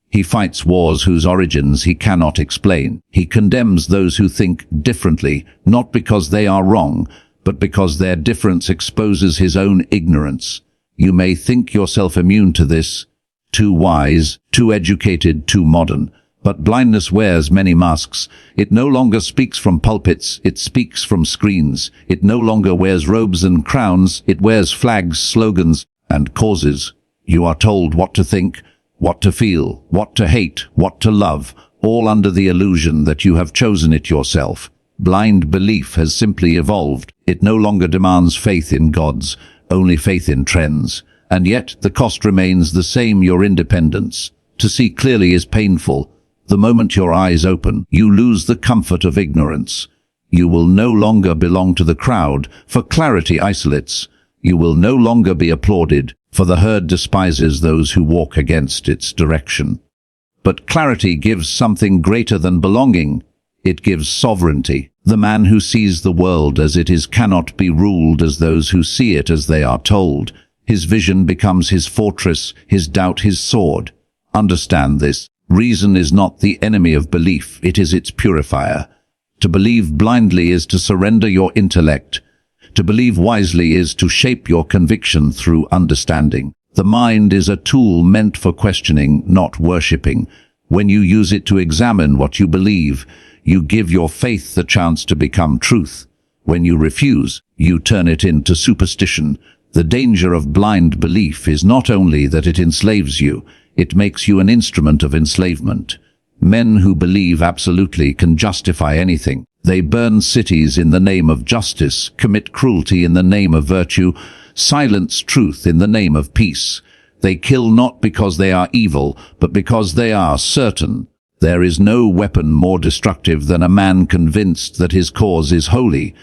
He fights wars whose origins he cannot explain. He condemns those who think differently, not because they are wrong, but because their difference exposes his own ignorance. You may think yourself immune to this, too wise, too educated, too modern. But blindness wears many masks. It no longer speaks from pulpits, it speaks from screens. It no longer wears robes and crowns, it wears flags, slogans, and causes. You are told what to think, what to feel, what to hate, what to love, all under the illusion that you have chosen it yourself. Blind belief has simply evolved. It no longer demands faith in gods, only faith in trends. And yet the cost remains the same, your independence. To see clearly is painful. The moment your eyes open, you lose the comfort of ignorance. You will no longer belong to the crowd, for clarity isolates. You will no longer be applauded, for the herd despises those who walk against its direction. But clarity gives something greater than belonging. It gives sovereignty. The man who sees the world as it is cannot be ruled as those who see it as they are told. His vision becomes his fortress, his doubt his sword. Understand this. Reason is not the enemy of belief, it is its purifier. To believe blindly is to surrender your intellect. To believe wisely is to shape your conviction through understanding. The mind is a tool meant for questioning, not worshipping. When you use it to examine what you believe, you give your faith the chance to become truth. When you refuse, you turn it into superstition. The danger of blind belief is not only that it enslaves you, it makes you an instrument of enslavement. Men who believe absolutely can justify anything. They burn cities in the name of justice, commit cruelty in the name of virtue, silence truth in the name of peace. They kill not because they are evil, but because they are certain. There is no weapon more destructive than a man convinced that his cause is holy.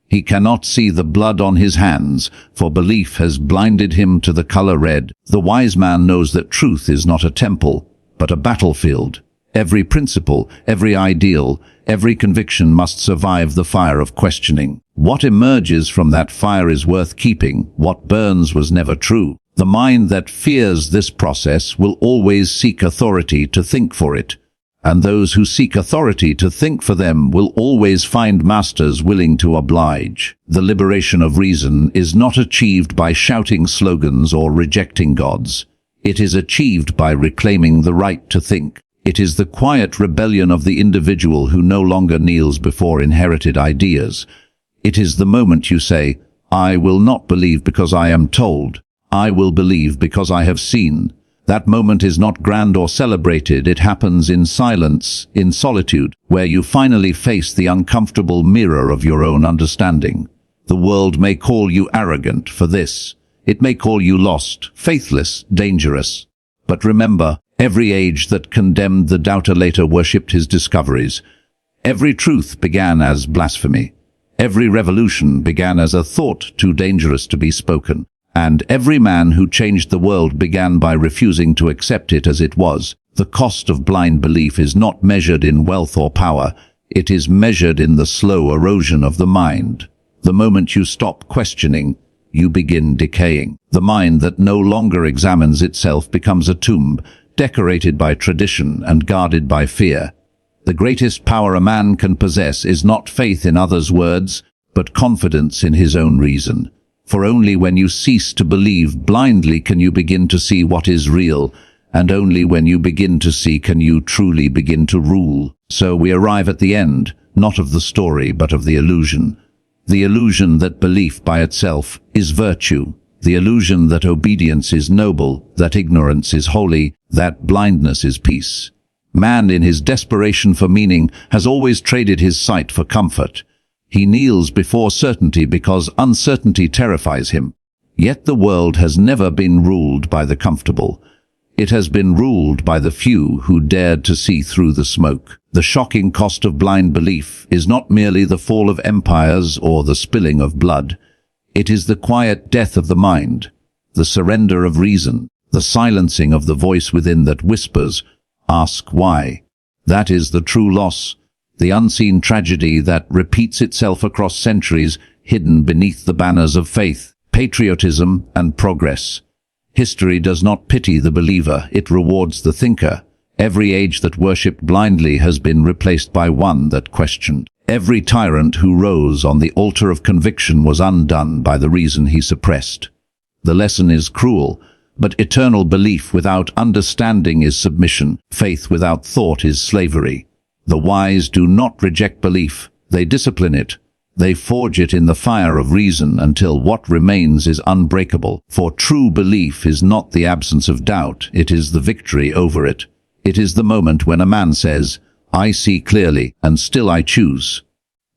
He cannot see the blood on his hands, for belief has blinded him to the color red. The wise man knows that truth is not a temple, but a battlefield. Every principle, every ideal, every conviction must survive the fire of questioning. What emerges from that fire is worth keeping. What burns was never true. The mind that fears this process will always seek authority to think for it. And those who seek authority to think for them will always find masters willing to oblige. The liberation of reason is not achieved by shouting slogans or rejecting gods. It is achieved by reclaiming the right to think. It is the quiet rebellion of the individual who no longer kneels before inherited ideas. It is the moment you say, I will not believe because I am told. I will believe because I have seen. That moment is not grand or celebrated. It happens in silence, in solitude, where you finally face the uncomfortable mirror of your own understanding. The world may call you arrogant for this. It may call you lost, faithless, dangerous. But remember, every age that condemned the doubter later worshipped his discoveries. Every truth began as blasphemy. Every revolution began as a thought too dangerous to be spoken. And every man who changed the world began by refusing to accept it as it was. The cost of blind belief is not measured in wealth or power. It is measured in the slow erosion of the mind. The moment you stop questioning, you begin decaying. The mind that no longer examines itself becomes a tomb, decorated by tradition and guarded by fear. The greatest power a man can possess is not faith in others' words, but confidence in his own reason. For only when you cease to believe blindly can you begin to see what is real, and only when you begin to see can you truly begin to rule. So we arrive at the end, not of the story, but of the illusion. The illusion that belief by itself is virtue. The illusion that obedience is noble, that ignorance is holy, that blindness is peace. Man, in his desperation for meaning, has always traded his sight for comfort. He kneels before certainty because uncertainty terrifies him. Yet the world has never been ruled by the comfortable. It has been ruled by the few who dared to see through the smoke. The shocking cost of blind belief is not merely the fall of empires or the spilling of blood. It is the quiet death of the mind, the surrender of reason, the silencing of the voice within that whispers, "Ask why." That is the true loss, the unseen tragedy that repeats itself across centuries, hidden beneath the banners of faith, patriotism, and progress. History does not pity the believer, it rewards the thinker. Every age that worshipped blindly has been replaced by one that questioned. Every tyrant who rose on the altar of conviction was undone by the reason he suppressed. The lesson is cruel, but eternal belief without understanding is submission. Faith without thought is slavery. The wise do not reject belief, they discipline it. They forge it in the fire of reason until what remains is unbreakable. For true belief is not the absence of doubt, it is the victory over it. It is the moment when a man says, "I see clearly, and still I choose."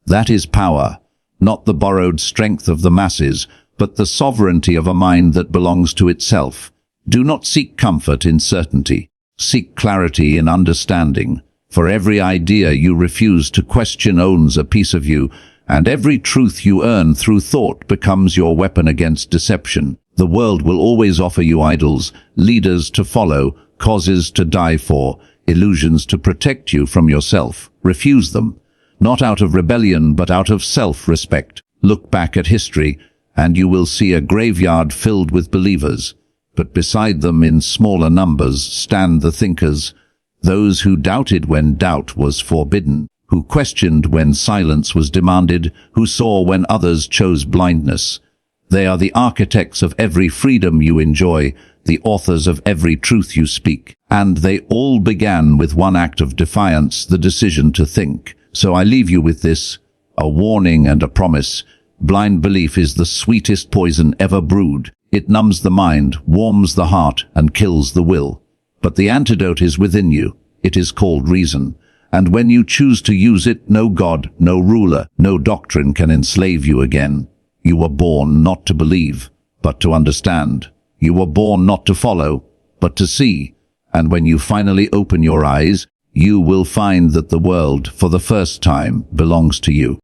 That is power, not the borrowed strength of the masses, but the sovereignty of a mind that belongs to itself. Do not seek comfort in certainty. Seek clarity in understanding. For every idea you refuse to question owns a piece of you, and every truth you earn through thought becomes your weapon against deception. The world will always offer you idols, leaders to follow, causes to die for, illusions to protect you from yourself. Refuse them, not out of rebellion but out of self-respect. Look back at history, and you will see a graveyard filled with believers. But beside them in smaller numbers stand the thinkers, those who doubted when doubt was forbidden, who questioned when silence was demanded, who saw when others chose blindness. They are the architects of every freedom you enjoy, the authors of every truth you speak. And they all began with one act of defiance, the decision to think. So I leave you with this, a warning and a promise. Blind belief is the sweetest poison ever brewed. It numbs the mind, warms the heart, and kills the will. But the antidote is within you. It is called reason. And when you choose to use it, no God, no ruler, no doctrine can enslave you again. You were born not to believe, but to understand. You were born not to follow, but to see. And when you finally open your eyes, you will find that the world, for the first time, belongs to you.